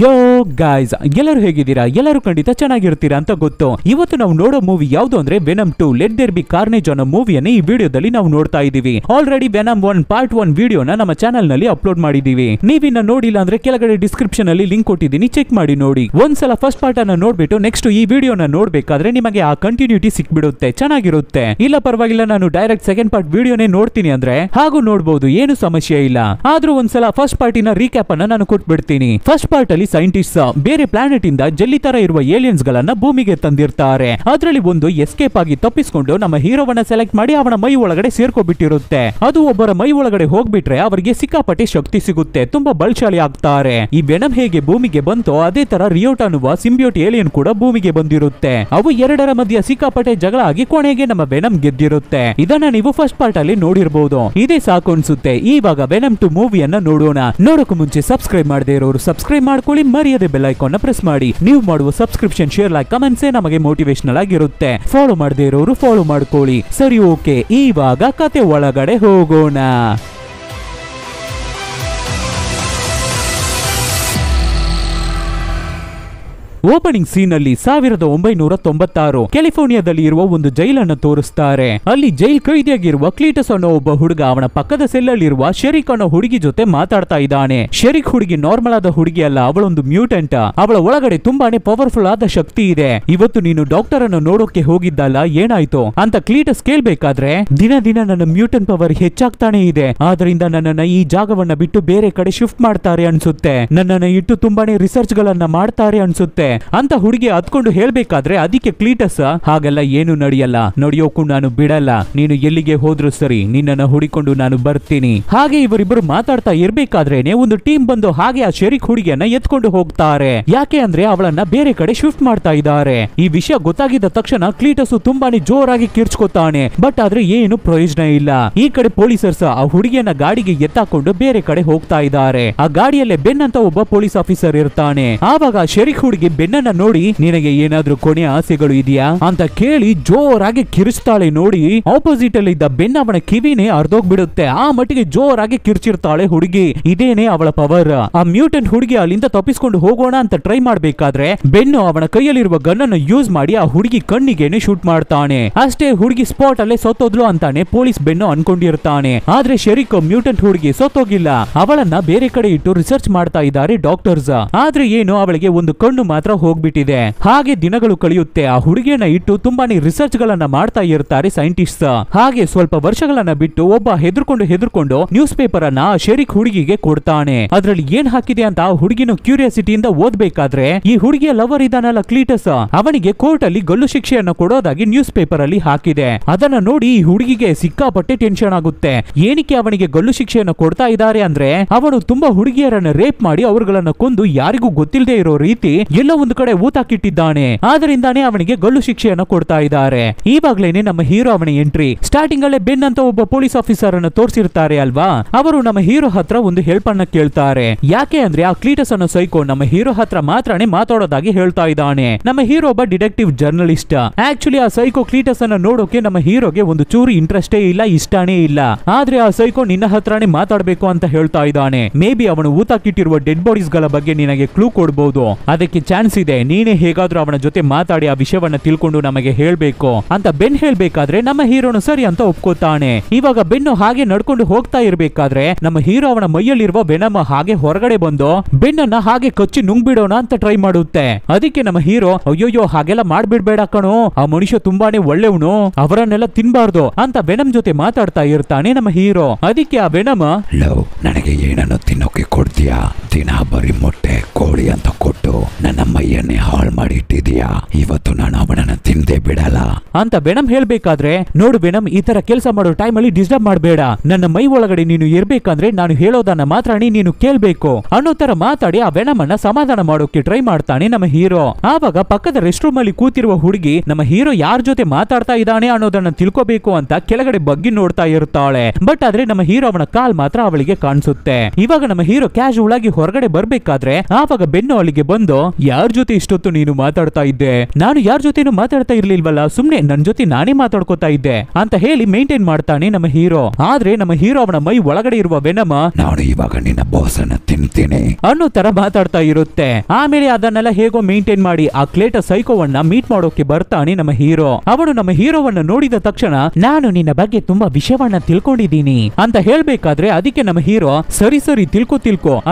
ಯೋ guys, ಎಲ್ಲರೂ ಹೇಗಿದ್ದೀರಾ? ಎಲ್ಲರೂ ಖಂಡಿತ ಚೆನ್ನಾಗಿರ್ತೀರಾ ಅಂತ ಗೊತ್ತು. ಇವತ್ತು ನಾವು ನೋಡೋ ಮೂವಿ ಯಾವುದು ಅಂದ್ರೆ ವೆನಮ್ 2 ಲೆಟ್ ದೇರ್ ಬಿ ಕಾರ್ನೇಜ್ ಅನ್ನೋ ಮೂವಿಯನ್ನು ಈ ವಿಡಿಯೋದಲ್ಲಿ ನಾವು ನೋಡ್ತಾ ಇದೀವಿ. ಆಲ್ರೆಡಿ ವೆನಮ್ 1 ಪಾರ್ಟ್ 1 ವಿಡಿಯೋನ ನಮ್ಮ ಚಾನೆಲ್ ನಲ್ಲಿ ಅಪ್ಲೋಡ್ ಮಾಡಿದೀವಿ. ನೀವಿನ್ನ ನೋಡಿಲ್ಲ ಅಂದ್ರೆ ಕೆಳಗಡೆ ಡಿಸ್ಕ್ರಿಪ್ಷನ್ ಅಲ್ಲಿ ಲಿಂಕ್ ಕೊಟ್ಟಿದ್ದೀನಿ, ಚೆಕ್ ಮಾಡಿ ನೋಡಿ. ಒಂದ್ಸಲ ಫಸ್ಟ್ ಪಾರ್ಟ್ ಅನ್ನ ನೋಡ್ಬಿಟ್ಟು ನೆಕ್ಸ್ಟ್ ಈ ವಿಡಿಯೋನ ನೋಡ್ಬೇಕಾದ್ರೆ ನಿಮಗೆ ಆ ಕಂಟಿನ್ಯೂಟಿ ಸಿಕ್ಬಿಡುತ್ತೆ, ಚೆನ್ನಾಗಿರುತ್ತೆ. ಇಲ್ಲ ಪರವಾಗಿಲ್ಲ, ನಾನು ಡೈರೆಕ್ಟ್ ಸೆಕೆಂಡ್ ಪಾರ್ಟ್ ವಿಡಿಯೋನೇ ನೋಡ್ತೀನಿ ಅಂದ್ರೆ ಹಾಗೂ ನೋಡಬಹುದು, ಏನು ಸಮಸ್ಯೆ ಇಲ್ಲ. ಆದ್ರೂ ಒಂದ್ಸಲ ಫಸ್ಟ್ ಪಾರ್ಟಿನ ರೀಕ್ಯಾಪ್ ಅನ್ನ ನಾನು ಕೊಟ್ಬಿಡ್ತೀನಿ. ಫಸ್ಟ್ ಪಾರ್ಟ್ ಅಲ್ಲಿ ಸೈಂಟಿಸ್ಟ್ ಬೇರೆ ಪ್ಲಾನೆಟ್ ಇಂದ ಜಲ್ಲಿ ತರ ಇರುವ ಏಲಿಯನ್ಸ್ ಗಳನ್ನ ಭೂಮಿಗೆ ತಂದಿರ್ತಾರೆ. ಅದರಲ್ಲಿ ಒಂದು ಎಸ್ಕೇಪ್ ಆಗಿ ತಪ್ಪಿಸಿಕೊಂಡು ನಮ್ಮ ಹೀರೋವನ್ನ ಸೆಲೆಕ್ಟ್ ಮಾಡಿ ಅವನ ಮೈ ಒಳಗಡೆ ಸೇರ್ಕೊಬಿಟ್ಟಿರುತ್ತೆ. ಅದು ಒಬ್ಬರ ಮೈ ಒಳಗಡೆ ಹೋಗ್ಬಿಟ್ರೆ ಅವರಿಗೆ ಸಿಕ್ಕಾಪಟ್ಟೆ ಶಕ್ತಿ ಸಿಗುತ್ತೆ, ತುಂಬಾ ಬಲಶಾಲಿ ಆಗ್ತಾರೆ. ಈ ವೆನಮ್ ಹೇಗೆ ಭೂಮಿಗೆ ಬಂತೋ ಅದೇ ತರ ರಿಯೋಟ್ ಅನ್ನುವ ಸಿಂಬಿಯೋಟ್ ಏಲಿಯನ್ ಕೂಡ ಭೂಮಿಗೆ ಬಂದಿರುತ್ತೆ. ಅವು ಎರಡರ ಮಧ್ಯೆ ಸಿಕ್ಕಾಪಟ್ಟೆ ಜಗಳ ಆಗಿ ಕೊನೆಗೆ ನಮ್ಮ ವೆನಮ್ ಗೆದ್ದಿರುತ್ತೆ. ಇದನ್ನ ನೀವು ಫಸ್ಟ್ ಪಾರ್ಟ್ ಅಲ್ಲಿ ನೋಡಿರಬಹುದು. ಇದೇ ಸಾಕು ಅನ್ಸುತ್ತೆ. ಇವಾಗ ವೆನಮ್ 2 ಮೂವಿಯನ್ನ ನೋಡೋಣ. ನೋಡೋಕು ಮುಂಚೆ ಸಬ್ಸ್ಕ್ರೈಬ್ ಮಾಡದೇ ಇರೋರು ಸಬ್ಸ್ಕ್ರೈಬ್ ಮಾಡ್ಕೊಳ್ಳಿ, ಮರೆಯದೆ ಬೆಲ್ ಐಕಾನ್ ನ ಪ್ರೆಸ್ ಮಾಡಿ. ನೀವು ಮಾಡುವ ಸಬ್ಸ್ಕ್ರಿಪ್ಷನ್, ಶೇರ್, ಲೈಕ್, ಕಮೆಂಟ್ಸ್ ನಮಗೆ ಮೋಟಿವೇಶನಲ್ ಆಗಿರುತ್ತೆ. ಫಾಲೋ ಮಾಡದೇ ಇರೋರು ಫಾಲೋ ಮಾಡ್ಕೊಳ್ಳಿ. ಸರಿ, ಓಕೆ, ಇವಾಗ ಕತೆ ಒಳಗಡೆ ಹೋಗೋಣ. ಓಪನಿಂಗ್ ಸೀನ್ ಅಲ್ಲಿ 1996 ಕ್ಯಾಲಿಫೋರ್ನಿಯಾದಲ್ಲಿ ಇರುವ ಒಂದು ಜೈಲನ್ನು ತೋರಿಸ್ತಾರೆ. ಅಲ್ಲಿ ಜೈಲ್ ಕೈದಿಯಾಗಿರುವ ಕ್ಲೀಟಸ್ ಅನ್ನೋ ಒಬ್ಬ ಹುಡುಗ ಅವನ ಪಕ್ಕದ ಸೆಲ್ ಅಲ್ಲಿರುವ ಶೆರಿಕ್ ಅನ್ನೋ ಹುಡುಗಿ ಜೊತೆ ಮಾತಾಡ್ತಾ ಇದ್ದಾನೆ. ಶೆರಿಕ್ ಹುಡುಗಿ ನಾರ್ಮಲ್ ಆದ ಹುಡುಗಿ ಅಲ್ಲ, ಅವಳೊಂದು ಮ್ಯೂಟೆಂಟ್. ಅವಳ ಒಳಗಡೆ ತುಂಬಾನೇ ಪವರ್ಫುಲ್ ಆದ ಶಕ್ತಿ ಇದೆ. ಇವತ್ತು ನೀನು ಡಾಕ್ಟರ್ ಅನ್ನು ನೋಡೋಕೆ ಹೋಗಿದ್ದಲ್ಲ, ಏನಾಯ್ತು ಅಂತ ಕ್ಲೀಟಸ್ ಕೇಳ್ಬೇಕಾದ್ರೆ, ದಿನ ದಿನ ನನ್ನ ಮ್ಯೂಟೆಂಟ್ ಪವರ್ ಹೆಚ್ಚಾಗ್ತಾನೆ ಇದೆ, ಆದ್ರಿಂದ ನನ್ನನ್ನ ಈ ಜಾಗವನ್ನ ಬಿಟ್ಟು ಬೇರೆ ಕಡೆ ಶಿಫ್ಟ್ ಮಾಡ್ತಾರೆ ಅನ್ಸುತ್ತೆ, ನನ್ನನ್ನ ಇಟ್ಟು ತುಂಬಾನೇ ರಿಸರ್ಚ್ ಗಳನ್ನ ಮಾಡ್ತಾರೆ ಅನ್ಸುತ್ತೆ ಅಂತ ಹುಡುಗಿ ಹತ್ಕೊಂಡು ಹೇಳ್ಬೇಕಾದ್ರೆ, ಅದಕ್ಕೆ ಕ್ಲೀಟಸ್ ಹಾಗೆಲ್ಲ ಏನು ನಡೆಯಲ್ಲ, ನಡೆಯೋಕು ನಾನು ಬಿಡಲ್ಲ, ನೀನು ಎಲ್ಲಿಗೆ ಹೋದ್ರು ಸರಿ, ನಿನ್ನನ್ನು ಹುಡಿಕೊಂಡು ನಾನು ಬರ್ತೀನಿ. ಹಾಗೆ ಇವರಿಬ್ಬರು ಮಾತಾಡ್ತಾ ಇರ್ಬೇಕಾದ್ರೇನೆ ಒಂದು ಟೀಮ್ ಬಂದು ಹಾಗೆ ಆ ಶೆರಿಕ್ ಹುಡುಗಿಯನ್ನ ಎತ್ಕೊಂಡು ಹೋಗ್ತಾರೆ. ಯಾಕೆ ಅಂದ್ರೆ ಅವಳನ್ನ ಬೇರೆ ಕಡೆ ಶಿಫ್ಟ್ ಮಾಡ್ತಾ ಇದ್ದಾರೆ. ಈ ವಿಷಯ ಗೊತ್ತಾಗಿದ್ದ ತಕ್ಷಣ ಕ್ಲೀಟಸ್ ತುಂಬಾನೇ ಜೋರಾಗಿ ಕಿರ್ಚ್ಕೊತಾನೆ. ಬಟ್ ಆದ್ರೆ ಏನು ಪ್ರಯೋಜನ ಇಲ್ಲ. ಈ ಕಡೆ ಪೊಲೀಸರ್ಸ್ ಆ ಹುಡುಗಿಯನ್ನ ಗಾಡಿಗೆ ಎತ್ತಾಕೊಂಡು ಬೇರೆ ಕಡೆ ಹೋಗ್ತಾ ಇದ್ದಾರೆ. ಆ ಗಾಡಿಯಲ್ಲೇ ಬೆನ್ ಅಂತ ಒಬ್ಬ ಪೊಲೀಸ್ ಆಫೀಸರ್ ಇರ್ತಾನೆ. ಆವಾಗ ಶೆರಿಕ್ ಹುಡುಗಿ ಬೆನ್ನನ್ನ ನೋಡಿ, ನಿನಗೆ ಏನಾದ್ರೂ ಕೊನೆಯ ಆಸೆಗಳು ಇದೆಯಾ ಅಂತ ಕೇಳಿ ಜೋರಾಗಿ ಕಿರಿಸ್ತಾಳೆ. ನೋಡಿ, ಆಪೋಸಿಟ್ ಅಲ್ಲಿ ಇದ್ದ ಬೆನ್ ಅವನ ಕಿವಿನೇ ಅರ್ಧೋಗ್ಬಿಡುತ್ತೆ. ಆ ಮಟ್ಟಿಗೆ ಜೋರಾಗಿ ಕಿರ್ಚಿರ್ತಾಳೆ ಹುಡುಗಿ. ಇದೇನೆ ಅವಳ ಪವರ್. ಆ ಮ್ಯೂಟೆಂಟ್ ಹುಡುಗಿ ಅಲ್ಲಿಂದ ತಪ್ಪಿಸ್ಕೊಂಡು ಹೋಗೋಣ ಅಂತ ಟ್ರೈ ಮಾಡ್ಬೇಕಾದ್ರೆ ಬೆನ್ನು ಅವನ ಕೈಯಲ್ಲಿರುವ ಗನ್ ಅನ್ನು ಯೂಸ್ ಮಾಡಿ ಆ ಹುಡುಗಿ ಕಣ್ಣಿಗೆನೆ ಶೂಟ್ ಮಾಡ್ತಾನೆ. ಅಷ್ಟೇ, ಹುಡುಗಿ ಸ್ಪಾಟ್ ಅಲ್ಲೇ ಸತ್ತೋದ್ಲು ಅಂತಾನೆ ಪೊಲೀಸ್ ಬೆನ್ನು ಅನ್ಕೊಂಡಿರ್ತಾನೆ. ಆದ್ರೆ ಶೆರಿಕ್ ಮ್ಯೂಟೆಂಟ್ ಹುಡುಗಿ ಸತ್ತೋಗಿಲ್ಲ, ಅವಳನ್ನ ಬೇರೆ ಕಡೆ ಇಟ್ಟು ರಿಸರ್ಚ್ ಮಾಡ್ತಾ ಇದ್ದಾರೆ ಡಾಕ್ಟರ್ಸ್. ಆದ್ರೆ ಏನು, ಅವಳಿಗೆ ಒಂದು ಕಣ್ಣು ಮಾತ್ರ ಹೋಗ್ಬಿಟ್ಟಿದೆ. ಹಾಗೆ ದಿನಗಳು ಕಳೆಯುತ್ತೆ. ಆ ಹುಡುಗಿಯನ್ನ ಇಟ್ಟು ತುಂಬಾನೇ ರಿಸರ್ಚ್ ಗಳನ್ನ ಮಾಡ್ತಾ ಇರ್ತಾರೆ ಸೈಂಟಿಸ್ಟ್. ಹಾಗೆ ಸ್ವಲ್ಪ ವರ್ಷಗಳನ್ನ ಬಿಟ್ಟು ಒಬ್ಬ ಹೆದರ್ಕೊಂಡು ನ್ಯೂಸ್ ಪೇಪರ್ ಅನ್ನ ಶೆರಿಕ್ ಹುಡುಗಿಗೆ ಕೊಡ್ತಾನೆ. ಅದ್ರಲ್ಲಿ ಏನ್ ಹಾಕಿದೆ ಅಂತ ಆ ಹುಡುಗಿನ ಕ್ಯೂರಿಯಾಸಿಟಿಯಿಂದ ಓದ್ಬೇಕಾದ್ರೆ, ಈ ಹುಡುಗಿಯ ಲವರ್ ಇದಾನಲ್ಲ ಕ್ಲೀಟಸ್, ಅವನಿಗೆ ಕೋರ್ಟ್ ಅಲ್ಲಿ ಗಲ್ಲು ಶಿಕ್ಷೆಯನ್ನು ಕೊಡೋದಾಗಿ ನ್ಯೂಸ್ ಪೇಪರ್ ಅಲ್ಲಿ ಹಾಕಿದೆ. ಅದನ್ನ ನೋಡಿ ಈ ಹುಡುಗಿಗೆ ಸಿಕ್ಕಾಪಟ್ಟೆ ಟೆನ್ಷನ್ ಆಗುತ್ತೆ. ಏನಕ್ಕೆ ಅವನಿಗೆ ಗಲ್ಲು ಶಿಕ್ಷೆಯನ್ನು ಕೊಡ್ತಾ ಇದ್ದಾರೆ ಅಂದ್ರೆ, ಅವನು ತುಂಬಾ ಹುಡುಗಿಯರನ್ನ ರೇಪ್ ಮಾಡಿ ಅವರುಗಳನ್ನ ಕೊಂದು ಯಾರಿಗೂ ಗೊತ್ತಿಲ್ಲದೆ ಇರೋ ರೀತಿ ಎಲ್ಲ ಒಂದು ಕಡೆ ಊತಾಕಿಟ್ಟಿದ್ದಾನೆ. ಆದ್ರಿಂದಾನೇ ಅವನಿಗೆ ಗಲ್ಲು ಶಿಕ್ಷೆಯನ್ನು ಕೊಡ್ತಾ ಇದ್ದಾರೆ. ಈವಾಗ್ಲೇನೆ ನಮ್ಮ ಹೀರೋ ಅವನ ಎಂಟ್ರಿ. ಸ್ಟಾರ್ಟಿಂಗ್ ಅಲ್ಲೇ ಬೆನ್ ಅಂತ ಒಬ್ಬ ಪೊಲೀಸ್ ಆಫೀಸರ್ ಅನ್ನು ತೋರಿಸಿರ್ತಾರೆ ಅಲ್ವಾ. ಅವರು ನಮ್ಮ ಹೀರೋ ಹತ್ರ ಒಂದು ಹೆಲ್ಪ್ ಅನ್ನ ಕೇಳ್ತಾರೆ. ಯಾಕೆ ಅಂದ್ರೆ ಆ ಕ್ಲೀಟಸ್ ಅನ್ನೋ ಸೈಕೋ ನಮ್ಮ ಹೀರೋ ಹತ್ರ ಮಾತ್ರನೇ ಮಾತಾಡೋದಾಗಿ ಹೇಳ್ತಾ ಇದ್ದಾನೆ. ನಮ್ಮ ಹೀರೋ ಒಬ್ಬ ಡಿಟೆಕ್ಟಿವ್ ಜರ್ನಲಿಸ್ಟ್. ಆಕ್ಚುಲಿ ಆ ಸೈಕೋ ಕ್ಲೀಟಸ್ ಅನ್ನ ನೋಡೋಕೆ ನಮ್ಮ ಹೀರೋಗೆ ಒಂದು ಚೂರು ಇಂಟ್ರೆಸ್ಟೇ ಇಲ್ಲ, ಇಷ್ಟಾನೇ ಇಲ್ಲ. ಆದ್ರೆ ಆ ಸೈಕೋ ನಿನ್ನ ಹತ್ರನೇ ಮಾತಾಡ್ಬೇಕು ಅಂತ ಹೇಳ್ತಾ ಇದ್ದಾನೆ. ಮೇ ಬಿ ಅವನು ಊತಾಕಿಟ್ಟಿರುವ ಡೆಡ್ ಬಾಡೀಸ್ ಗಳ ಬಗ್ಗೆ ನಿನಗೆ ಕ್ಲೂ ಕೊಡಬಹುದು, ಅದಕ್ಕೆ ಚಾನ್ಸ್ ಇದೆ, ನೀನೇ ಹೇಗಾದ್ರೂ ಅವನ ಜೊತೆ ಮಾತಾಡಿ ಆ ವಿಷಯವನ್ನ ತಿಳ್ಕೊಂಡು ನಮಗೆ ಹೇಳ್ಬೇಕು ಅಂತ ಬೆನ್ ಹೇಳ್ಬೇಕಾದ್ರೆ ನಮ್ಮ ಹೀರೋನು ಸರಿ ಅಂತ ಒಪ್ಕೋತಾನೆ. ಇವಾಗ ಬೆನ್ನು ಹಾಗೆ ನಡ್ಕೊಂಡು ಹೋಗ್ತಾ ಇರ್ಬೇಕಾದ್ರೆ ನಮ್ಮ ಹೀರೋ ಅವನ ಮೈಯಲ್ಲಿರುವ ವೆನಮ್ ಹಾಗೆ ಹೊರಗಡೆ ಬಂದು ಬೆನ್ನನ್ನ ಹಾಗೆ ಕಚ್ಚಿ ನುಂಗ್ಬಿಡೋಣ ಅಂತ ಟ್ರೈ ಮಾಡುತ್ತೆ. ಅದಕ್ಕೆ ನಮ್ಮ ಹೀರೋ, ಅಯ್ಯೋಯ್ಯೋ ಹಾಗೆಲ್ಲ ಮಾಡ್ಬಿಡ್ಬೇಡ ಕಣೋ, ಆ ಮನುಷ್ಯ ತುಂಬಾನೇ ಒಳ್ಳೆವನು, ಅವರನ್ನೆಲ್ಲ ತಿನ್ಬಾರ್ದು ಅಂತ ವೆನಮ್ ಜೊತೆ ಮಾತಾಡ್ತಾ ಇರ್ತಾನೆ ನಮ್ಮ ಹೀರೋ. ಅದಕ್ಕೆ ಆ ವೆನಮ್, ಲವ್, ನನಗೆ ಏನನ್ನು ತಿನ್ನೋಕೆ ಕೊಡ್ತೀಯಾ? ದಿನ ಬರೀ ಮೊಟ್ಟೆ ಕೋಳಿ ಅಂತ ಕೊಟ್ಟು ನನ್ನ ಮೈಯನ್ನೇ ಹಾಳು ಮಾಡಿ ಇಟ್ಟಿದೀಯಾ, ಇವತ್ತು ನಾನು ಅವನನ್ನ ತಿಂದೇ ಬಿಡಲ್ಲ ಅಂತ ವೆನಮ್ ಹೇಳ್ಬೇಕಾದ್ರೆ, ನೋಡು ವೆನಮ್, ಈ ತರ ಕೆಲಸ ಮಾಡೋ ಟೈಮ್ ಅಲ್ಲಿ ಡಿಸ್ಟರ್ಬ್ ಮಾಡಬೇಡ, ನನ್ನ ಮೈ ಒಳಗಡೆ ನೀನು ಇರ್ಬೇಕಂದ್ರೆ ನಾನು ಹೇಳೋದನ್ನ ಮಾತ್ರ ನೀನು ಕೇಳ್ಬೇಕು ಅನ್ನೋ ತರ ಮಾತಾಡಿ ಆ ವೆನಮ್ ಅನ್ನ ಸಮಾಧಾನ ಮಾಡೋಕೆ ಟ್ರೈ ಮಾಡ್ತಾನೆ ನಮ್ಮ ಹೀರೋ. ಆವಾಗ ಪಕ್ಕದ ರೆಸ್ಟ್ ರೂಮ್ ಅಲ್ಲಿ ಕೂತಿರುವ ಹುಡುಗಿ ನಮ್ಮ ಹೀರೋ ಯಾರ ಜೊತೆ ಮಾತಾಡ್ತಾ ಇದ್ದಾನೆ ಅನ್ನೋದನ್ನ ತಿಳ್ಕೋಬೇಕು ಅಂತ ಕೆಳಗಡೆ ಬಗ್ಗಿ ನೋಡ್ತಾ ಇರ್ತಾಳೆ. ಬಟ್ ಆದ್ರೆ ನಮ್ಮ ಹೀರೋ ಅವನ ಕಾಲ್ ಮಾತ್ರ ಅವಳಿಗೆ ಕಾಣಿಸುತ್ತೆ. ಇವಾಗ ನಮ್ಮ ಹೀರೋ ಕ್ಯಾಶುವಲ್ ಆಗಿ ಹೊರಗಡೆ ಬರ್ಬೇಕಾದ್ರೆ ಆವಾಗ ಬೆನ್ನು ಅಲ್ಲಿಗೆ ಬಂದು ಯಾರ್ ಜೊತೆ ಇಷ್ಟೊತ್ತು ನೀನು ಮಾತಾಡ್ತಾ ಇದ್ದೆ? ನಾನು ಯಾರ್ ಜೊತೆನೂ ಮಾತಾಡ್ತಾ ಇರ್ಲಿಲ್ವಲ್ಲ, ಸುಮ್ನೆ ನನ್ ಜೊತೆ ನಾನೇ ಮಾತಾಡ್ಕೋತಾ ಇದ್ದೆ ಅಂತ ಹೇಳಿ ಮೇಂಟೈನ್ ಮಾಡ್ತಾನೆ ನಮ್ಮ ಹೀರೋ. ಆದ್ರೆ ನಮ್ಮ ಹೀರೋ ಅವನ ಮೈ ಒಳಗಡೆ ಇರುವ ವೆನಮ್ ನಾನು ಇವಾಗ ನಿನ್ನ ಬಾಸ್ ಅನ್ನ ತಿಂತೀನಿ ಅನ್ನೋ ತರ ಮಾತಾಡ್ತಾ ಇರುತ್ತೆ. ಆಮೇಲೆ ಅದನ್ನೆಲ್ಲ ಹೇಗೋ ಮೇಂಟೈನ್ ಮಾಡಿ ಆ ಕ್ಲೇಟಸ್ ಸೈಕೋವನ್ನ ಮೀಟ್ ಮಾಡೋಕೆ ಬರ್ತಾನೆ ನಮ್ಮ ಹೀರೋ. ಅವನು ನಮ್ಮ ಹೀರೋವನ್ನ ನೋಡಿದ ತಕ್ಷಣ ನಾನು ನಿನ್ನ ಬಗ್ಗೆ ತುಂಬಾ ವಿಷಯವನ್ನ ತಿಳ್ಕೊಂಡಿದ್ದೀನಿ ಅಂತ ಹೇಳ್ಬೇಕಾದ್ರೆ ಅದಕ್ಕೆ ನಮ್ಮ ಹೀರೋ ಸರಿ ಸರಿ ತಿಳ್ಕೊ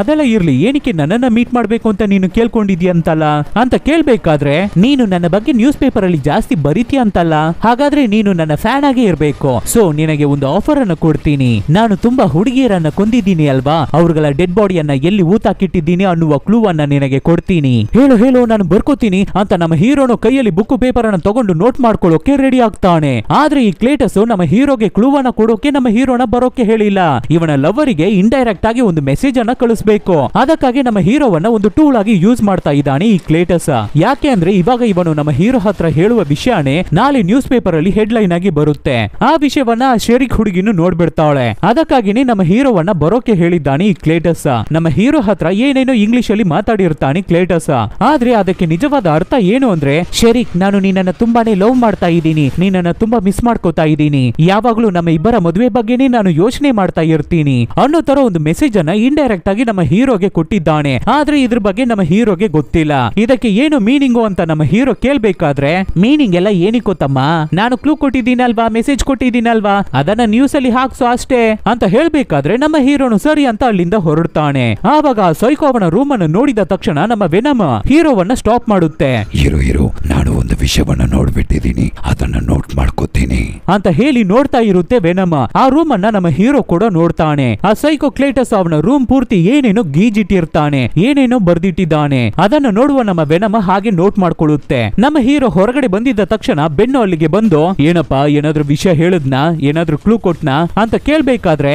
ಅದೆಲ್ಲ ಇರ್ಲಿ, ಏನಕ್ಕೆ ನನ್ನನ್ನ ಮೀಟ್ ಮಾಡ್ಬೇಕು ಅಂತ ನೀನು ಕೇಳ್ಕೊಂಡಿದ್ಯಂತಲ್ಲ ಅಂತ ಕೇಳ್ಬೇಕಾದ್ರೆ ನೀನು ನನ್ನ ಬಗ್ಗೆ ನ್ಯೂಸ್ ಪೇಪರ್ ಅಲ್ಲಿ ಜಾಸ್ತಿ ಬರೀತೀಯ ಅಂತಲ್ಲ, ಹಾಗಾದ್ರೆ ನೀನು ನನ್ನ ಫ್ಯಾನ್ ಆಗೇ ಇರ್ಬೇಕು. ಸೊ ನಿನಗೆ ಒಂದು ಆಫರ್ ಅನ್ನ ಕೊಡ್ತೀನಿ. ನಾನು ತುಂಬಾ ಹುಡುಗಿಯರನ್ನ ಕೊಂದಿದ್ದೀನಿ ಅಲ್ವಾ, ಅವ್ರಗಳ ಡೆಡ್ ಬಾಡಿಯನ್ನ ಎಲ್ಲಿ ಊತಾಕಿಟ್ಟಿದ್ದೀನಿ ಅನ್ನುವ ಕ್ಲೂ ಅನ್ನ ನಿನಗೆ ಕೊಡ್ತೀನಿ. ಹೇಳು ಹೇಳು ನಾನು ಬರ್ಕೋತೀನಿ ಅಂತ ನಮ್ಮ ಹೀರೋನು ಕೈಯಲ್ಲಿ ಬುಕ್ ಪೇಪರ್ ಅನ್ನ ತಗೊಂಡು ನೋಟ್ ಮಾಡ್ಕೊಳ್ಳೋಕೆ ರೆಡಿ ಆಗ್ತಾನೆ. ಆದ್ರೆ ಈ ಕ್ಲೇಟಸ್ ನಮ್ಮ ಹೀರೋಗೆ ಕ್ಲೂ ಅನ್ನ ಕೊಡೋಕೆ ನಮ್ಮ ಹೀರೋನ ಬರೋಕೆ ಹೇಳಿಲ್ಲ. ಇವನ ಲವರಿಗೆ ಇಂಡೈರೆಕ್ಟ್ ಆಗಿ ಒಂದು ಮೆಸೇಜ್ ಅನ್ನ ಕಳಿಸ್ಬೇಕು. ಅದಕ್ಕಾಗಿ ನಮ್ಮ ಹೀರೋವನ್ನ ಒಂದು ಟೂಲ್ ಆಗಿ ಯೂಸ್ ಮಾಡ್ತಾ ಇದ್ದಾನೆ ಈ ಕ್ಲೇಟಸ್. ಯಾಕೆ ಅಂದ್ರೆ ಇವಾಗ ಇವನು ನಮ್ಮ ಹೀರೋ ಹತ್ರ ಹೇಳುವ ವಿಷಯನೇ ನಾಳೆ ನ್ಯೂಸ್ ಪೇಪರ್ ಅಲ್ಲಿ ಹೆಡ್ಲೈನ್ ಆಗಿ ಬರುತ್ತೆ. ಆ ವಿಷಯವನ್ನ ಶೆರಿಕ್ ಹುಡುಗಿನು ನೋಡ್ಬಿಡ್ತಾಳೆ. ಅದಕ್ಕಾಗಿನೇ ನಮ್ಮ ಹೀರೋವನ್ನ ಬರೋಕೆ ಹೇಳಿದ್ದಾನೆ ಈ ಕ್ಲೇಟಸ್. ನಮ್ಮ ಹೀರೋ ಹತ್ರ ಏನೇನೋ ಇಂಗ್ಲಿಷ್ ಅಲ್ಲಿ ಮಾತಾಡಿರ್ತಾನೆ ಕ್ಲೇಟಸ್. ಆದ್ರೆ ಅದಕ್ಕೆ ನಿಜವಾದ ಅರ್ಥ ಏನು ಅಂದ್ರೆ, ಶೆರಿಕ್ ನಾನು ನಿನ್ನನ್ನ ತುಂಬಾನೇ ಲವ್ ಮಾಡ್ತಾ ಇದ್ದೀನಿ, ನಿನ್ನನ್ನ ತುಂಬಾ ಮಿಸ್ ಮಾಡ್ಕೋತಾ ಇದ್ದೀನಿ, ಯಾವಾಗ್ಲೂ ನಮ್ಮ ಇಬ್ಬರ ಮದುವೆ ಬಗ್ಗೆನೇ ನಾನು ಯೋಚನೆ ಮಾಡ್ತಾ ಇರ್ತೀನಿ ಅನ್ನೋ ತರ ಒಂದು ಮೆಸೇಜ್ ಅನ್ನ ಇಂಡೈರೆಕ್ಟ್ ಆಗಿ ನಮ್ಮ ಹೀರೋಗೆ ಕೊಟ್ಟಿದ್ದಾನೆ. ಆದ್ರೆ ಇದ್ರ ಬಗ್ಗೆ ನಮ್ಮ ಹೀರೋಗೆ ಗೊತ್ತಿಲ್ಲ. ಇದಕ್ಕೆ ಏನು ಮೀನಿಂಗು ಅಂತ ನಮ್ಮ ಹೀರೋ ಕೇಳ್ಬೇಕಾದ್ರೆ, ಮೀನಿಂಗ್ ಎಲ್ಲ ಏನಿಕ್ಕೋ ತಮ್ಮ, ನಾನು ಕ್ಲೂ ಕೊಟ್ಟಿದ್ದೀನಲ್ವಾ, ಮೆಸೇಜ್ ಕೊಟ್ಟಿದ್ದೀನಲ್ವಾ, ಅದನ್ನ ನ್ಯೂಸ್ ಅಲ್ಲಿ ಹಾಕ್ಸೋ ಅಷ್ಟೇ ಅಂತ ಹೇಳ್ಬೇಕಾದ್ರೆ ನಮ್ಮ ಹೀರೋನು ಸರಿ ಅಂತ ಅಲ್ಲಿಂದ ಹೊರಡ್ತಾನೆ. ಆವಾಗ ಸೈಕೋ ಅವನ ರೂಮ್ ಅನ್ನು ನೋಡಿದ ತಕ್ಷಣ ನಮ್ಮ ವೆನಮ್ ಹೀರೋವನ್ನ ಸ್ಟಾಪ್ ಮಾಡುತ್ತೆ. ಹೀರೋ ನಾನು ಒಂದು ವಿಷಯವನ್ನ ನೋಡ್ಬಿಟ್ಟಿದ್ದೀನಿ, ಅದನ್ನ ನೋಟ್ ಮಾಡ್ಕೋತೀನಿ ಅಂತ ಹೇಳಿ ನೋಡ್ತಾ ಇರುತ್ತೆ ವೆನಮ್. ಆ ರೂಮ್ ಅನ್ನ ನಮ್ಮ ಹೀರೋ ಕೂಡ ನೋಡ್ತಾನೆ. ಆ ಸೈಕೋ ಕ್ಲೇಟಸ್ ಅವನ ರೂಮ್ ಪೂರ್ತಿ ಏನೇನೋ ಗೀಜಿಟ್ಟಿರ್ತಾನೆ, ಏನೇನೋ ಬರ್ದಿಟ್ಟಿದ್ದಾನೆ. ಅದನ್ನ ನೋಡುವ ನಮ್ಮ ವೆನಮ್ ಹಾಗೆ ನೋಟ್ ಮಾಡ್ಕೊಳ್ಳುತ್ತೆ. ನಮ್ಮ ಹೀರೋ ಹೊರಗಡೆ ಬಂದಿದ್ದ ತಕ್ಷಣ ಬೆನ್ನು ಅಲ್ಲಿಗೆ ಬಂದು ಏನಪ್ಪ ಏನಾದ್ರೂ ವಿಷಯ ಹೇಳದ್ನಾ, ಏನಾದ್ರೂ ಕ್ಲೂ ಕೊಟ್ನಾ ಅಂತ ಕೇಳ್ಬೇಕಾದ್ರೆ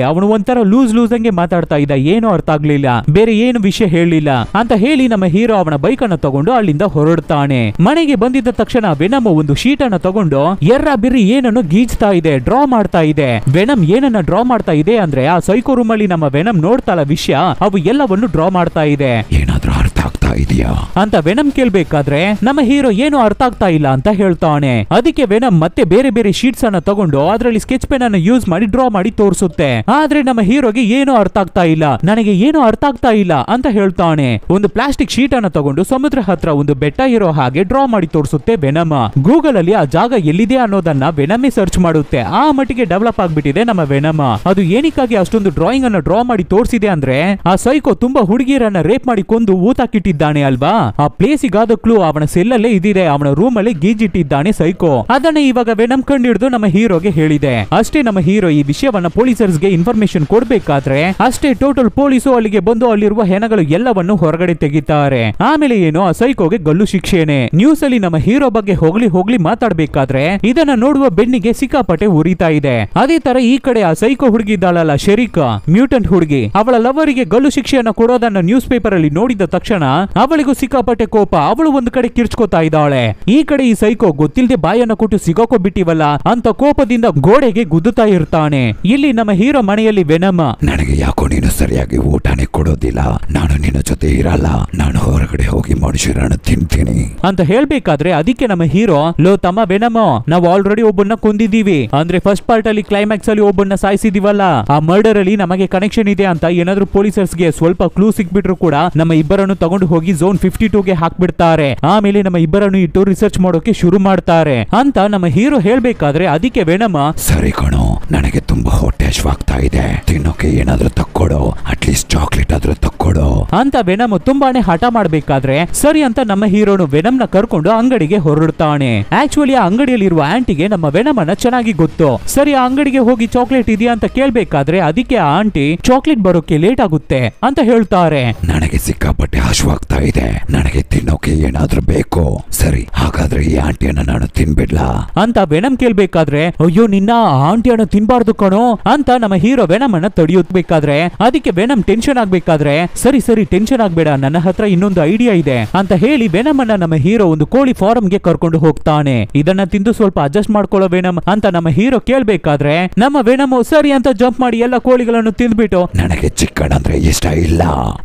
ಅವನು ಒಂಥರ ಲೂಸ್ ಹಂಗೆ ಮಾತಾಡ್ತಾ ಇದ್ದ, ಏನೂ ಅರ್ಥ ಆಗ್ಲಿಲ್ಲ, ಬೇರೆ ಏನು ವಿಷಯ ಹೇಳಿಲ್ಲ ಅಂತ ಹೇಳಿ ನಮ್ಮ ಹೀರೋ ಅವನ ಬೈಕ್ ಅನ್ನ ತಗೊಂಡು ಅಲ್ಲಿಂದ ಹೊರಡ್ತಾನೆ. ಮನೆಗೆ ಬಂದಿದ್ದ ತಕ್ಷಣ ವೆನಮ್ ಒಂದು ಶೀಟ್ ಅನ್ನ ತಗೊಂಡು ಎರ್ರ ಬಿರ್ರಿ ಏನನ್ನು ಗೀಜ್ತಾ ಇದೆ, ಡ್ರಾ ಮಾಡ್ತಾ ಇದೆ. ವೆನಮ್ ಏನನ್ನ ಡ್ರಾ ಮಾಡ್ತಾ ಇದೆ ಅಂದ್ರೆ ಆ ಸೈಕೋ ರೂಮ್ ಅಲ್ಲಿ ನಮ್ಮ ವೆನಮ್ ನೋಡ್ತಾಳ ವಿಷಯ ಅವು ಎಲ್ಲವನ್ನು ಡ್ರಾ ಮಾಡ್ತಾ ಇದೆ. ಏನಾದ್ರೂ ಅರ್ಥ ಆಗ್ತಾ ಇದೆಯಾ ಅಂತ ವೆನಮ್ ಕೇಳ್ಬೇಕಾದ್ರೆ ನಮ್ಮ ಹೀರೋ ಏನು ಅರ್ಥ ಆಗ್ತಾ ಇಲ್ಲ ಅಂತ ಹೇಳ್ತಾನೆ. ಅದಕ್ಕೆ ವೆನಮ್ ಮತ್ತೆ ಬೇರೆ ಬೇರೆ ಶೀಟ್ಸ್ ಅನ್ನ ತಗೊಂಡು ಅದರಲ್ಲಿ ಸ್ಕೆಚ್ ಪೆನ್ ಅನ್ನು ಯೂಸ್ ಮಾಡಿ ಡ್ರಾ ಮಾಡಿ ತೋರಿಸುತ್ತೆ. ಆದ್ರೆ ನಮ್ಮ ಹೀರೋಗೆ ಏನು ಅರ್ಥ ಆಗ್ತಾ ಇಲ್ಲ, ನನಗೆ ಏನು ಅರ್ಥ ಆಗ್ತಾ ಇಲ್ಲ ಅಂತ ಹೇಳ್ತಾನೆ. ಒಂದು ಪ್ಲಾಸ್ಟಿಕ್ ಶೀಟ್ ಅನ್ನ ತಗೊಂಡು ಸಮುದ್ರ ಹತ್ರ ಒಂದು ಬೆಟ್ಟ ಇರೋ ಹಾಗೆ ಡ್ರಾ ಮಾಡಿ ತೋರಿಸುತ್ತೆ ವೆನಮ್. ಗೂಗಲ್ ಅಲ್ಲಿ ಆ ಜಾಗ ಎಲ್ಲಿದೆ ಅನ್ನೋದನ್ನ ವೆನಮೇ ಸರ್ಚ್ ಮಾಡುತ್ತೆ. ಆ ಮಟ್ಟಿಗೆ ಡೆವಲಪ್ ಆಗ್ಬಿಟ್ಟಿದೆ ನಮ್ಮ ವೆನಮ್. ಅದು ಏನಕ್ಕಾಗಿ ಅಷ್ಟೊಂದು ಡ್ರಾಯಿಂಗ್ ಅನ್ನ ಡ್ರಾ ಮಾಡಿ ತೋರಿಸಿದೆ ಅಂದ್ರೆ, ಆ ಸೈಕೋ ತುಂಬಾ ಹುಡುಗಿಯರನ್ನ ರೇಪ್ ಮಾಡಿ ಕೊಂದು ಊತಾಕಿಟ್ಟಿದ್ದಾನೆ ಅಲ್ವಾ, ಆ ಪ್ಲೇಸಿಗಾದ ಕ್ಲೂ ಅವನ ಸೆಲ್ಲಲ್ಲೇ ಇದಿದೆ, ಅವನ ರೂಮ್ ಅಲ್ಲಿ ಗೀಜಿಟ್ಟಿದ್ದಾನೆ ಸೈಕೋ. ಅದನ್ನ ಇವಾಗ ವೆನಮ್ ಕಂಡಿಡಿದು ನಮ್ಮ ಹೀರೋಗೆ ಹೇಳಿದೆ. ಅಷ್ಟೇ ನಮ್ಮ ಹೀರೋ ಈ ವಿಷಯವನ್ನ ಪೊಲೀಸರ್ಸ್ಗೆ ಇನ್ಫಾರ್ಮೇಶನ್ ಕೊಡ್ಬೇಕಾದ್ರೆ ಅಷ್ಟೇ ಟೋಟಲ್ ಪೊಲೀಸು ಅಲ್ಲಿಗೆ ಬಂದು ಅಲ್ಲಿರುವ ಹೆಣಗಳು ಎಲ್ಲವನ್ನು ಹೊರಗಡೆ ತೆಗಿತಾರೆ. ಆಮೇಲೆ ಏನೋ ಆ ಸೈಕೋಗೆ ಗಲ್ಲು ಶಿಕ್ಷೆನೆ. ನ್ಯೂಸ್ ಅಲ್ಲಿ ನಮ್ಮ ಹೀರೋ ಬಗ್ಗೆ ಹೋಗ್ಲಿ ಮಾತಾಡ್ಬೇಕಾದ್ರೆ ಇದನ್ನ ನೋಡುವ ಬೆನ್ನಿಗೆ ಸಿಕ್ಕಾಪಟ್ಟೆ ಉರಿತಾ ಇದೆ. ಅದೇ ತರ ಈ ಕಡೆ ಆ ಸೈಕೋ ಹುಡುಗಿ ಇದ್ದಾಳಲ್ಲ ಶೆರಿಕ್, ಮ್ಯೂಟೆಂಟ್ ಹುಡುಗಿ, ಅವಳ ಲವರಿಗೆ ಗಲ್ಲು ಶಿಕ್ಷೆಯನ್ನ ಕೊಡೋದನ್ನ ನ್ಯೂಸ್ ಪೇಪರ್ ಅಲ್ಲಿ ನೋಡಿದ ತಕ್ಷಣ ಅವಳಿಗೂ ಸಿಕ್ಕಾಪಟ್ಟೆ ಕೋಪ. ಅವಳು ಒಂದು ಕಡೆ ಕಿರ್ಚ್ಕೋತಾ ಇದ್ದಾಳೆ. ಈ ಕಡೆ ಈ ಸೈಕೋ ಗೊತ್ತಿಲ್ಲದೆ ಬಾಯನ್ನ ಕೊಟ್ಟು ಸಿಗಾಕೋ ಬಿಟ್ಟಿವಲ್ಲ ಅಂತ ಕೋಪದಿಂದ ಗೋಡೆಗೆ ಗುದ್ದುತ್ತಾ ಇರ್ತಾನೆ. ಇಲ್ಲಿ ನಮ್ಮ ಹೀರೋ ಮನೆಯಲ್ಲಿ ವೆನಮ್, ನನಗೆ ಯಾಕೋ ನೀನು ಸರಿಯಾಗಿ ಊಟನೇ ಕೊಡೋದಿಲ್ಲ, ನಾನು ನಿನ್ನ ಜೊತೆ ಇರಲ್ಲ, ನಾನು ಹೊರಗಡೆ ಹೋಗಿ ಮನುಷ್ಯರನ್ನು ತಿಂತೀನಿ ಅಂತ ಹೇಳ್ಬೇಕಾದ್ರೆ ಅದಕ್ಕೆ ನಮ್ಮ ಹೀರೋ, ಲೋ ತಮ್ಮ ವೆನಮ್, ನಾವು ಆಲ್ರೆಡಿ ಒಬ್ಬನ್ನ ಕೊಂದಿದ್ದೀವಿ, ಅಂದ್ರೆ ಫಸ್ಟ್ ಪಾರ್ಟ್ ಅಲ್ಲಿ ಕ್ಲೈಮ್ಯಾಕ್ಸ್ ಅಲ್ಲಿ ಒಬ್ಬನ್ನ ಸಾಯಿಸಿದೀವಲ್ಲ, ಆ ಮರ್ಡರ್ ಅಲ್ಲಿ ನಮಗೆ ಕನೆಕ್ಷನ್ ಇದೆ ಅಂತ ಏನಾದ್ರೂ ಪೊಲೀಸರ್ಸ್ಗೆ ಸ್ವಲ್ಪ ಕ್ಲೂ ಸಿಕ್ಬಿಟ್ರು ಕೂಡ ನಮ್ಮ ಇಬ್ಬರನ್ನು ತಗೊಂಡು ಹೋಗಿ ಝೋನ್ 52ಗೆ ಹಾಕ್ಬಿಡ್ತಾರೆ. ಆಮೇಲೆ ನಮ್ಮ ಇಬ್ಬರನ್ನು ಇಟ್ಟು ರಿಸರ್ಚ್ ಮಾಡೋಕೆ ಶುರು ಮಾಡ್ತಾರೆ ಅಂತ ನಮ್ಮ ಹೀರೋ ಹೇಳ್ಬೇಕಾದ್ರೆ ಅದಕ್ಕೆ ವೆನಮ್, ಸರಿ ಕಣೋ, ನನಗೆ ತುಂಬಾ ಹೊಟ್ಟೆ ಹಶ್ವಾಗ್ತಾ ಇದೆ, ತಿನ್ನೋಕೆ ಏನಾದ್ರೂ ತಕ್ಕೊಡೋ, ಅಟ್ಲೀಸ್ಟ್ ಚಾಕ್ಲೇಟ್ ಆದ್ರೂ ತಕ್ಕೊಡೋ ಅಂತ ವೆನಮ್ ತುಂಬಾನೇ ಹಠ ಮಾಡ್ಬೇಕಾದ್ರೆ ಸರಿ ಅಂತ ನಮ್ಮ ಹೀರೋನು ವೆನಮ್ ನ ಕರ್ಕೊಂಡು ಅಂಗಡಿಗೆ ಹೊರಡ್ತಾನೆ. ಆಕ್ಚುಲಿ ಆ ಅಂಗಡಿಯಲ್ಲಿರುವ ಆಂಟಿಗೆ ನಮ್ಮ ವೆನಮ್ ಅನ್ನ ಚೆನ್ನಾಗಿ ಗೊತ್ತು. ಸರಿ ಆ ಅಂಗಡಿಗೆ ಹೋಗಿ ಚಾಕ್ಲೇಟ್ ಇದೆಯಾ ಅಂತ ಕೇಳ್ಬೇಕಾದ್ರೆ ಅದಕ್ಕೆ ಆ ಆಂಟಿ ಚಾಕ್ಲೇಟ್ ಬರೋಕೆ ಲೇಟ್ ಆಗುತ್ತೆ ಅಂತ ಹೇಳ್ತಾರೆ. ನನಗೆ ಸಿಕ್ಕಾಪಟ್ಟೆ ಹಶ್ವಾಗ್ತಾ ಇದೆ, ನನಗೆ ತಿನ್ನೋಕೆ ಏನಾದ್ರೂ ಬೇಕು, ಸರಿ ಹಾಗಾದ್ರೆ ಈ ಆಂಟಿಯನ್ನ ನಾನು ತಿನ್ಬಿಡ್ಲಾ ಅಂತ ವೆನಮ್ ಕೇಳ್ಬೇಕಾದ್ರೆ, ಅಯ್ಯೋ ನಿನ್ನ ಆಂಟಿಯನ್ನ ತಿನ್ಬಾರ್ದು ಕಣೋ ಅಂತ ನಮ್ಮ ಹೀರೋ ವೆನಮ್ ಅನ್ನ ತಡೆಯಬೇಕಾದ್ರೆ ಅದಕ್ಕೆ ವೆನಮ್ ಟೆನ್ಷನ್ ಆಗ್ಬೇಕಾದ್ರೆ, ಸರಿ ಟೆನ್ಷನ್ ಆಗ್ಬೇಡ, ನನ್ನ ಹತ್ರ ಇನ್ನೊಂದು ಐಡಿಯಾ ಇದೆ ಅಂತ ಹೇಳಿ ವೆನಮ್ ಅನ್ನ ನಮ್ಮ ಹೀರೋ ಒಂದು ಕೋಳಿ ಫಾರ್ಮ್ ಗೆ ಕರ್ಕೊಂಡು ಹೋಗ್ತಾನೆ. ಇದನ್ನ ತಿಂದು ಸ್ವಲ್ಪ ಅಡ್ಜಸ್ಟ್ ಮಾಡ್ಕೊಳ್ಳೋ ವೆನಮ್ ಅಂತ ನಮ್ಮ ಹೀರೋ ಕೇಳ್ಬೇಕಾದ್ರೆ ನಮ್ಮ ವೆನಮ್ ಸರಿ ಅಂತ ಜಂಪ್ ಮಾಡಿ ಎಲ್ಲ ಕೋಳಿಗಳನ್ನು ತಿಂದ್ಬಿಟ್ಟು ನನಗೆ ಚಿಕನ್ ಅಂದ್ರೆ ಇಷ್ಟ ಇಲ್ಲ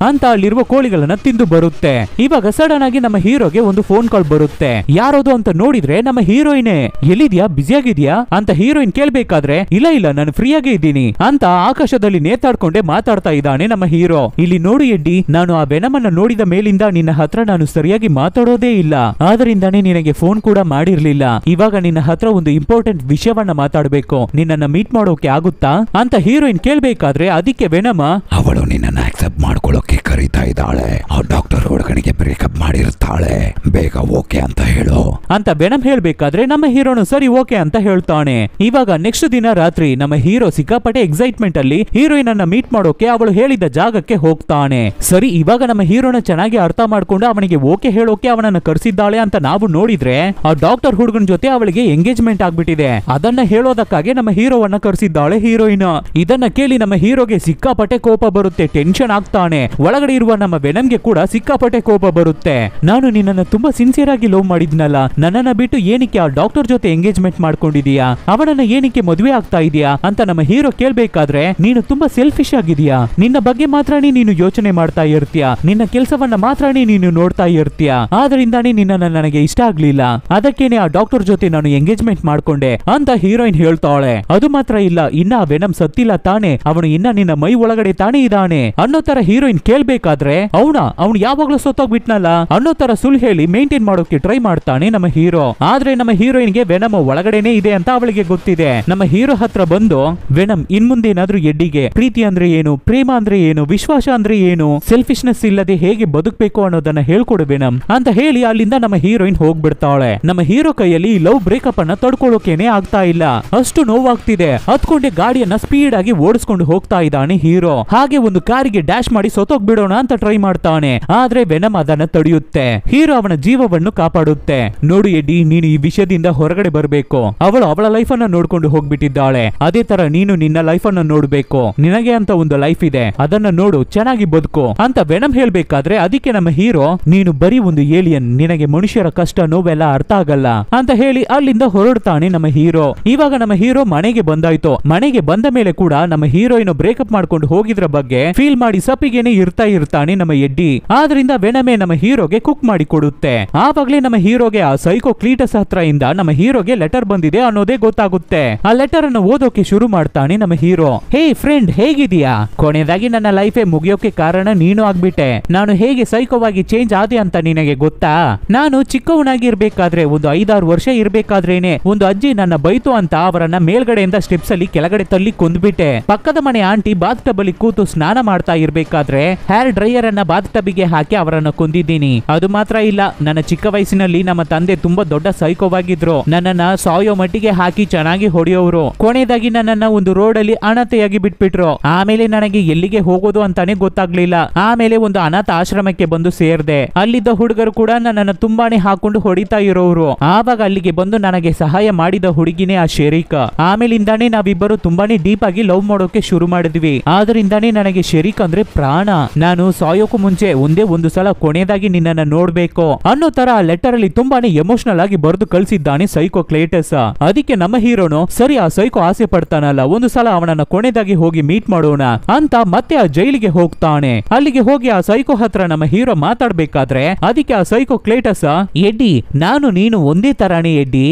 ಅಂತ ಅಲ್ಲಿರುವ ಕೋಳಿಗಳನ್ನ ತಿಂದು ಬರುತ್ತೆ. ಇವಾಗ ಸಡನ್ ಆಗಿ ನಮ್ಮ ಹೀರೋಗೆ ಒಂದು ಫೋನ್ ಕಾಲ್ ಬರುತ್ತೆ. ಯಾರೋದು ಅಂತ ನೋಡಿದ್ರೆ ನಮ್ಮ ಹೀರೋಯಿನೇ. ಎಲ್ಲಿದ್ಯಾ, ಬ್ಯುಸಿ ಆಗಿದ್ಯಾ ಅಂತ ಹೀರೋಯಿನ್ ಕೇಳ್ಬೇಕಾದ್ರೆ ಇಲ್ಲ ಇಲ್ಲ ನಾನು ಫ್ರೀ ಆಗೇ ಇದ್ದೀನಿ ಅಂತ ಆಕಾಶದಲ್ಲಿ ನೇತಾಡ್ಕೊಂಡೆ ಮಾತಾಡ್ತಾ ಇದ್ದಾನೆ ನಮ್ಮ ಹೀರೋ. ಇಲ್ಲಿ ನೋಡು ಎಡ್ಡಿ, ನಾನು ಆ ವೆನಮ್ ಅನ್ನ ನೋಡಿದ ಮೇಲಿಂದ ನಿನ್ನ ಹತ್ರ ನಾನು ಸರಿಯಾಗಿ ಮಾತಾಡೋದೇ ಇಲ್ಲ, ಆದ್ರಿಂದಾನೇ ನಿನಗೆ ಫೋನ್ ಕೂಡ ಮಾಡಿರ್ಲಿಲ್ಲ. ಇವಾಗ ನಿನ್ನ ಹತ್ರ ಒಂದು ಇಂಪಾರ್ಟೆಂಟ್ ವಿಷಯವನ್ನ ಮಾತಾಡ್ಬೇಕು, ನಿನ್ನನ್ನ ಮೀಟ್ ಮಾಡೋಕೆ ಆಗುತ್ತಾ ಅಂತ ಹೀರೋಯಿನ್ ಕೇಳ್ಬೇಕಾದ್ರೆ ಅದಕ್ಕೆ ವೆನಮ್ ಅವಳು ನಿನ್ನನ್ನ ಆಕ್ಸೆಪ್ಟ್ ಮಾಡ್ಕೊಳ್ಳೋಕೆ ಕರೀತಾ ಇದ್ದಾಳೆ, ಆ ಡಾಕ್ಟರ್ ಹುಡುಗನಿಗೆ ಬ್ರೇಕಪ್ ಮಾಡಿರ್ತಾಳೆ, ಬೇಗ ಓಕೆ ಅಂತ ಹೇಳು ಅಂತ ವೆನಮ್ ಹೇಳ್ಬೇಕಾದ್ರೆ ನಮ್ಮ ಹೀರೋನು ಸರಿ ಓಕೆ ಅಂತ ಹೇಳ್ತಾನೆ. ಇವಾಗ ನೆಕ್ಸ್ಟ್ ದಿನ ರಾತ್ರಿ ನಮ್ಮ ಹೀರೋ ಸಿಕ್ಕಾಪಟ್ಟೆ ಎಕ್ಸೈಟ್ಮೆಂಟ್ ಅಲ್ಲಿ ಹೀರೋಯಿನ್ ಅನ್ನ ಮೀಟ್ ಮಾಡೋಕೆ ಅವಳು ಹೇಳಿದ ಜಾಗಕ್ಕೆ ಹೋಗ್ತಾನೆ. ಸರಿ, ಇವಾಗ ನಮ್ಮ ಹೀರೋನ ಚೆನ್ನಾಗಿ ಅರ್ಥ ಮಾಡ್ಕೊಂಡು ಅವನಿಗೆ ಓಕೆ ಹೇಳೋಕೆ ಅವನನ್ನ ಕರೆಸಿದ್ದಾಳೆ ಅಂತ ನಾವು ನೋಡಿದ್ರೆ ಆ ಡಾಕ್ಟರ್ ಹುಡುಗನ ಜೊತೆ ಅವಳಿಗೆ ಎಂಗೇಜ್ಮೆಂಟ್ ಆಗ್ಬಿಟ್ಟಿದೆ. ಅದನ್ನ ಹೇಳೋದಕ್ಕಾಗಿ ನಮ್ಮ ಹೀರೋವನ್ನ ಕರೆಸಿದ್ದಾಳೆ ಹೀರೋಯಿನ್. ಇದನ್ನ ಕೇಳಿ ನಮ್ಮ ಹೀರೋಗೆ ಸಿಕ್ಕಾಪಟ್ಟೆ ಕೋಪ ಬರುತ್ತೆ, ಟೆನ್ಷನ್ ಆಗ್ತಾನೆ. ಒಳಗಡೆ ಇರುವ ನಮ್ಮ ವೆನಮ್ಗೆ ಕೂಡ ಸಿಕ್ಕಾಪಟ್ಟೆ ಕೋಪ ಬರುತ್ತೆ. ನಾನು ನಿನ್ನನ್ನ ತುಂಬಾ ಸಿನ್ಸಿಯರ್ ಆಗಿ ಲವ್ ಮಾಡಿದ್ನಲ್ಲ, ನನ್ನನ್ನ ಬಿಟ್ಟು ಏನಕ್ಕೆ ಆ ಡಾಕ್ಟರ್ ಜೊತೆ ಎಂಗೇಜ್ಮೆಂಟ್ ಮಾಡ್ಕೊಂಡಿದೀಯಾ, ಅವನನ್ನ ಏನಕ್ಕೆ ಮದುವೆ ಆಗ್ತಾ ಇದೀಯಾ ಅಂತ ನಮ್ಮ ಹೀರೋ ಕೇಳ್ಬೇಕಾದ್ರೆ ನೀನು ತುಂಬಾ ಸೆಲ್ಫಿಶ್ ಆಗಿದೀಯಾ, ನಿನ್ನ ಬಗ್ಗೆ ಮಾತ್ರನೇ ನೀನು ಯೋಚನೆ ಮಾಡ್ತಾ ಇರ್ತೀಯ, ನಿನ್ನ ಕೆಲಸವನ್ನ ಮಾತ್ರನೇ ನೀನು ನೋಡ್ತಾ ಇರ್ತೀಯ, ಆದ್ರಿಂದಾನೇ ನಿನ್ನನ್ನ ನನಗೆ ಇಷ್ಟ ಆಗ್ಲಿಲ್ಲ, ಅದಕ್ಕೇನೆ ಆ ಡಾಕ್ಟರ್ ಜೊತೆ ನಾನು ಎಂಗೇಜ್ಮೆಂಟ್ ಮಾಡ್ಕೊಂಡೆ ಅಂತ ಹೀರೋಯಿನ್ ಹೇಳ್ತಾಳೆ. ಅದು ಮಾತ್ರ ಇಲ್ಲ, ಇನ್ನ ವೆನಮ್ ಸತ್ತಿಲ್ಲ ತಾನೆ, ಅವನು ಇನ್ನ ನಿನ್ನ ಮೈ ಒಳಗಡೆ ತಾನೇ ಇದ್ದಾನೆ ಅನ್ನೋ ತರ ಹೀರೋಯಿನ್ ಕೇಳ್ಬೇಕಾದ್ರೆ ಅವನು ಯಾವಾಗ್ಲೂ ಸತ್ತೋಗ್ಬಿಟ್ನಲ್ಲ ಅನ್ನೋ ತರ ಸುಳ್ಳು ಹೇಳಿ ಮೇಂಟೈನ್ ಮಾಡೋಕೆ ಟ್ರೈ ಮಾಡ್ತಾನೆ ನಮ್ಮ ಹೀರೋ. ಆದ್ರೆ ನಮ್ಮ ಹೀರೋಯಿನ್ಗೆ ವೆನಮ್ ಒಳಗಡೆನೆ ಇದೆ ಅಂತ ಅವಳಿಗೆ ಗೊತ್ತಿದೆ. ನಮ್ಮ ಹೀರೋ ಹತ್ರ ಬಂದು ವೆನಮ್ ಇನ್ಮುಂದೇನಾದ್ರೂ ಎಡ್ಡಿಗೆ ಪ್ರೀತಿ ಅಂದ್ರೆ ಏನು, ಪ್ರೇಮ ಅಂದ್ರೆ ಏನು, ವಿಶ್ವಾಸ ಅಂದ್ರೆ ಏನು, ಸೆಲ್ಫಿಶ್ನೆಸ್ ಇಲ್ಲದೆ ಹೇಗೆ ಬದುಕಬೇಕು ಅನ್ನೋದನ್ನ ಹೇಳ್ಕೊಡು ವೆನಮ್ ಅಂತ ಹೇಳಿ ಅಲ್ಲಿಂದ ನಮ್ಮ ಹೀರೋಯಿನ್ ಹೋಗ್ಬಿಡ್ತಾಳೆ. ನಮ್ಮ ಹೀರೋ ಕೈಯಲ್ಲಿ ಲವ್ ಬ್ರೇಕಪ್ ಅನ್ನ ತಡ್ಕೊಳ್ಳೋಕೆನೆ ಆಗ್ತಾ ಇಲ್ಲ, ಅಷ್ಟು ನೋವಾಗ್ತಿದೆ. ಹತ್ಕೊಂಡೆ ಗಾಡಿಯನ್ನ ಸ್ಪೀಡ್ ಆಗಿ ಓಡಿಸ್ಕೊಂಡು ಹೋಗ್ತಾ ಇದ್ದಾನೆ ಹೀರೋ. ಹಾಗೆ ಒಂದು ಕಾರಿಗೆ ಡ್ಯಾಶ್ ಮಾಡಿ ಸೊತೋಗ್ ಬಿಡೋಣ ಅಂತ ಟ್ರೈ ಮಾಡ್ತಾನೆ, ಆದ್ರೆ ವೆನಮ್ ಅದನ್ನ ತಡೆಯುತ್ತೆ. ಹೀರೋ ಅವನ ಜೀವವನ್ನು ಕಾಪಾಡುತ್ತೆ. ನೋಡು ಎಡ್ಡಿ, ನೀನು ಈ ವಿಷಯದಿಂದ ಹೊರಗಡೆ ಬರಬೇಕು, ಅವಳು ಅವಳ ಲೈಫ್ ಅನ್ನ ನೋಡ್ಕೊಂಡು ಹೋಗ್ಬಿಟ್ಟಿದ್ದಾಳೆ, ಅದೇ ತರ ನೀನು ನಿನ್ನ ಲೈಫ್ ಅನ್ನ ನೋಡ್ಬೇಕು, ನಿನಗೆ ಅಂತ ಒಂದು ಲೈಫ್ ಇದೆ, ಅದನ್ನ ನೋಡು, ಚೆನ್ನಾಗಿ ಬದುಕು ಅಂತ ವೆನಮ್ ಹೇಳ್ಬೇಕಾದ್ರೆ ಅದಕ್ಕೆ ನಮ್ಮ ಹೀರೋ ನೀನು ಬರೀ ಒಂದು ಏಲಿಯನ್, ನಿನಗೆ ಮನುಷ್ಯರ ಕಷ್ಟ ನೋವೆಲ್ಲ ಅರ್ಥ ಆಗಲ್ಲ ಅಂತ ಹೇಳಿ ಅಲ್ಲಿಂದ ಹೊರಡ್ತಾನೆ ನಮ್ಮ ಹೀರೋ. ಇವಾಗ ನಮ್ಮ ಹೀರೋ ಮನೆಗೆ ಬಂದಾಯ್ತು. ಮನೆಗೆ ಬಂದ ಮೇಲೆ ಕೂಡ ನಮ್ಮ ಹೀರೋಯಿನ್ ಬ್ರೇಕಪ್ ಮಾಡ್ಕೊಂಡು ಹೋಗಿದ್ರ ಬಗ್ಗೆ ಫೀಲ್ ಮಾಡಿ ಸಪ್ಪಿಗೆನೆ ಇರ್ತಾನೆ ನಮ್ಮ ಎಡ್ಡಿ. ಆದ್ರಿಂದ ವೆನಮೆ ನಮ್ಮ ಹೀರೋಗೆ ಕುಕ್ ಮಾಡಿ ಕೊಡುತ್ತೆ. ಆವಾಗ್ಲೇ ನಮ್ಮ ಹೀರೋಗೆ ಆ ಸೈಕೋ ಕ್ಲೀಟಸ್ ಹತ್ರ ಇಂದ ನಮ್ಮ ಹೀರೋಗೆ ಲೆಟರ್ ಬಂದಿದೆ ಅನ್ನೋದೇ ಗೊತ್ತಾಗುತ್ತೆ. ಆ ಲೆಟರ್ ಅನ್ನು ಓದೋಕೆ ಶುರು ಮಾಡ್ತಾನೆ ನಮ್ಮ ಹೀರೋ. ಹೇ ಫ್ರೆಂಡ್, ಹೇಗಿದೀಯಾ? ಕೊನೆಯದಾಗಿ ನನ್ನ ಲೈಫೇ ಮುಗಿಯೋಕೆ ಕಾರಣ ನೀನು ಆಗ್ಬಿಟ್ಟೆ. ನಾನು ಹೇಗೆ ಸೈಕೋವಾಗಿ ಚೇಂಜ್ ಆದೆ ಅಂತ ನಿನಗೆ ಗೊತ್ತಾ? ನಾನು ಚಿಕ್ಕವನಾಗಿ ಇರ್ಬೇಕಾದ್ರೆ, ಒಂದು 5-6 ವರ್ಷ ಇರ್ಬೇಕಾದ್ರೇನೆ ಒಂದು ಅಜ್ಜಿ ನನ್ನ ಬೈತು ಅಂತ ಅವರನ್ನ ಮೇಲ್ಗಡೆಯಿಂದ ಸ್ಟೆಪ್ಸ್ ಅಲ್ಲಿ ಕೆಳಗಡೆ ತಳ್ಳಿ ಕೊಂದ್ಬಿಟ್ಟೆ. ಪಕ್ಕದ ಮನೆ ಆಂಟಿ ಬಾತ್ ಟಬ್ ಅಲ್ಲಿ ಕೂತು ಸ್ನಾನ ಮಾಡ್ತಾ ಇರ್ಬೇಕಾದ್ರೆ ಹೇರ್ ಡ್ರೈಯರ್ ಅನ್ನ ಬಾತ್ ಟಬ್ಗೆ ಹಾಕಿ ಅವರನ್ನ ಕೊಂದಿದ್ದೀನಿ. ಅದು ಮಾತ್ರ ಇಲ್ಲ, ನನ್ನ ಚಿಕ್ಕ ವಯಸ್ಸಿನಲ್ಲಿ ನಮ್ಮ ತಂದೆ ತುಂಬಾ ದೊಡ್ಡ ಸೈಕೋವಾಗಿದ್ರು. ನನ್ನನ್ನ ಸಾಯೋ ಮಟ್ಟಿಗೆ ಹಾಕಿ ಚೆನ್ನಾಗಿ ಹೊಡೆಯೋರು. ಕೊನೆಯದಾಗಿ ನನ್ನನ್ನ ಒಂದು ರೋಡ್ ಅಲ್ಲಿ ಅನಾಥೆಯಾಗಿ ಬಿಟ್ಬಿಟ್ರು. ಆಮೇಲೆ ನನಗೆ ಎಲ್ಲಿಗೆ ಹೋಗೋದು ಅಂತಾನೆ ಗೊತ್ತಾಗ್ಲಿಲ್ಲ. ಆಮೇಲೆ ಒಂದು ಅನಾಥ ಆಶ್ರಮಕ್ಕೆ ಬಂದು ಸೇರ್ದೆ. ಅಲ್ಲಿದ್ದ ಹುಡುಗರು ಕೂಡ ನನ್ನನ್ನ ತುಂಬಾನೇ ಹಾಕೊಂಡು ಹೊಡಿತಾ ಇರೋರು. ಆವಾಗ ಅಲ್ಲಿಗೆ ಬಂದು ನನಗೆ ಸಹಾಯ ಮಾಡಿದ ಹುಡುಗಿನೇ ಆ ಶೆರೀಕ್. ಆಮೇಲಿಂದಾನೇ ನಾವಿಬ್ಬರು ತುಂಬಾನೇ ಡೀಪ್ ಆಗಿ ಲವ್ ಮಾಡೋಕೆ ಶುರು ಮಾಡಿದ್ವಿ. ಆದ್ರಿಂದಾನೇ ನನಗೆ ಶೆರೀಕ್ ಅಂದ್ರೆ ಪ್ರಾಣ. ನಾನು ಸಾಯೋಕು ಮುಂಚೆ ಒಂದೇ ಒಂದು ಸಲ ಕೊನೆಯದಾಗಿ ನಿನ್ನನ್ನ ನೋಡ್ಬೇಕು ಅನ್ನೋ ತರ ಆ ಲೆಟರ್ ಅಲ್ಲಿ ತುಂಬಾನೇ ಎಮೋಷನಲ್ ಆಗಿ ಬರೆದು ಕಳಿಸಿದ್ದಾನೆ ಸೈಕೋ ಕ್ಲೇಟಸ್. ಅದಕ್ಕೆ ನಮ್ಮ ಹೀರೋನು ಸರಿ, ಆ ಸೈಕೋ ಆಸೆ ಪಡ್ತಾನಲ್ಲ, ಒಂದು ಸಲ ಅವನನ್ನ ಕೊನೆಯದಾಗಿ ಹೋಗಿ ಮೀಟ್ ಮಾಡೋಣ ಅಂತ ಮತ್ತೆ ಆ ಜೈಲಿಗೆ ಹೋಗ್ತಾನೆ. ಅಲ್ಲಿಗೆ ಹೋಗಿ ಆ ಸೈಕೋ ಹತ್ರ ನಮ್ಮ ಹೀರೋ ಮಾತಾಡ್ಬೇಕಾದ್ರೆ ಅದಕ್ಕೆ ಆ ಸೈಕೋ ಕ್ಲೇಟಸ್, ಎಡ್ಡಿ ನಾನು ನೀನು ಒಂದೇ ತರಾನೇ ಎಡ್ಡಿ.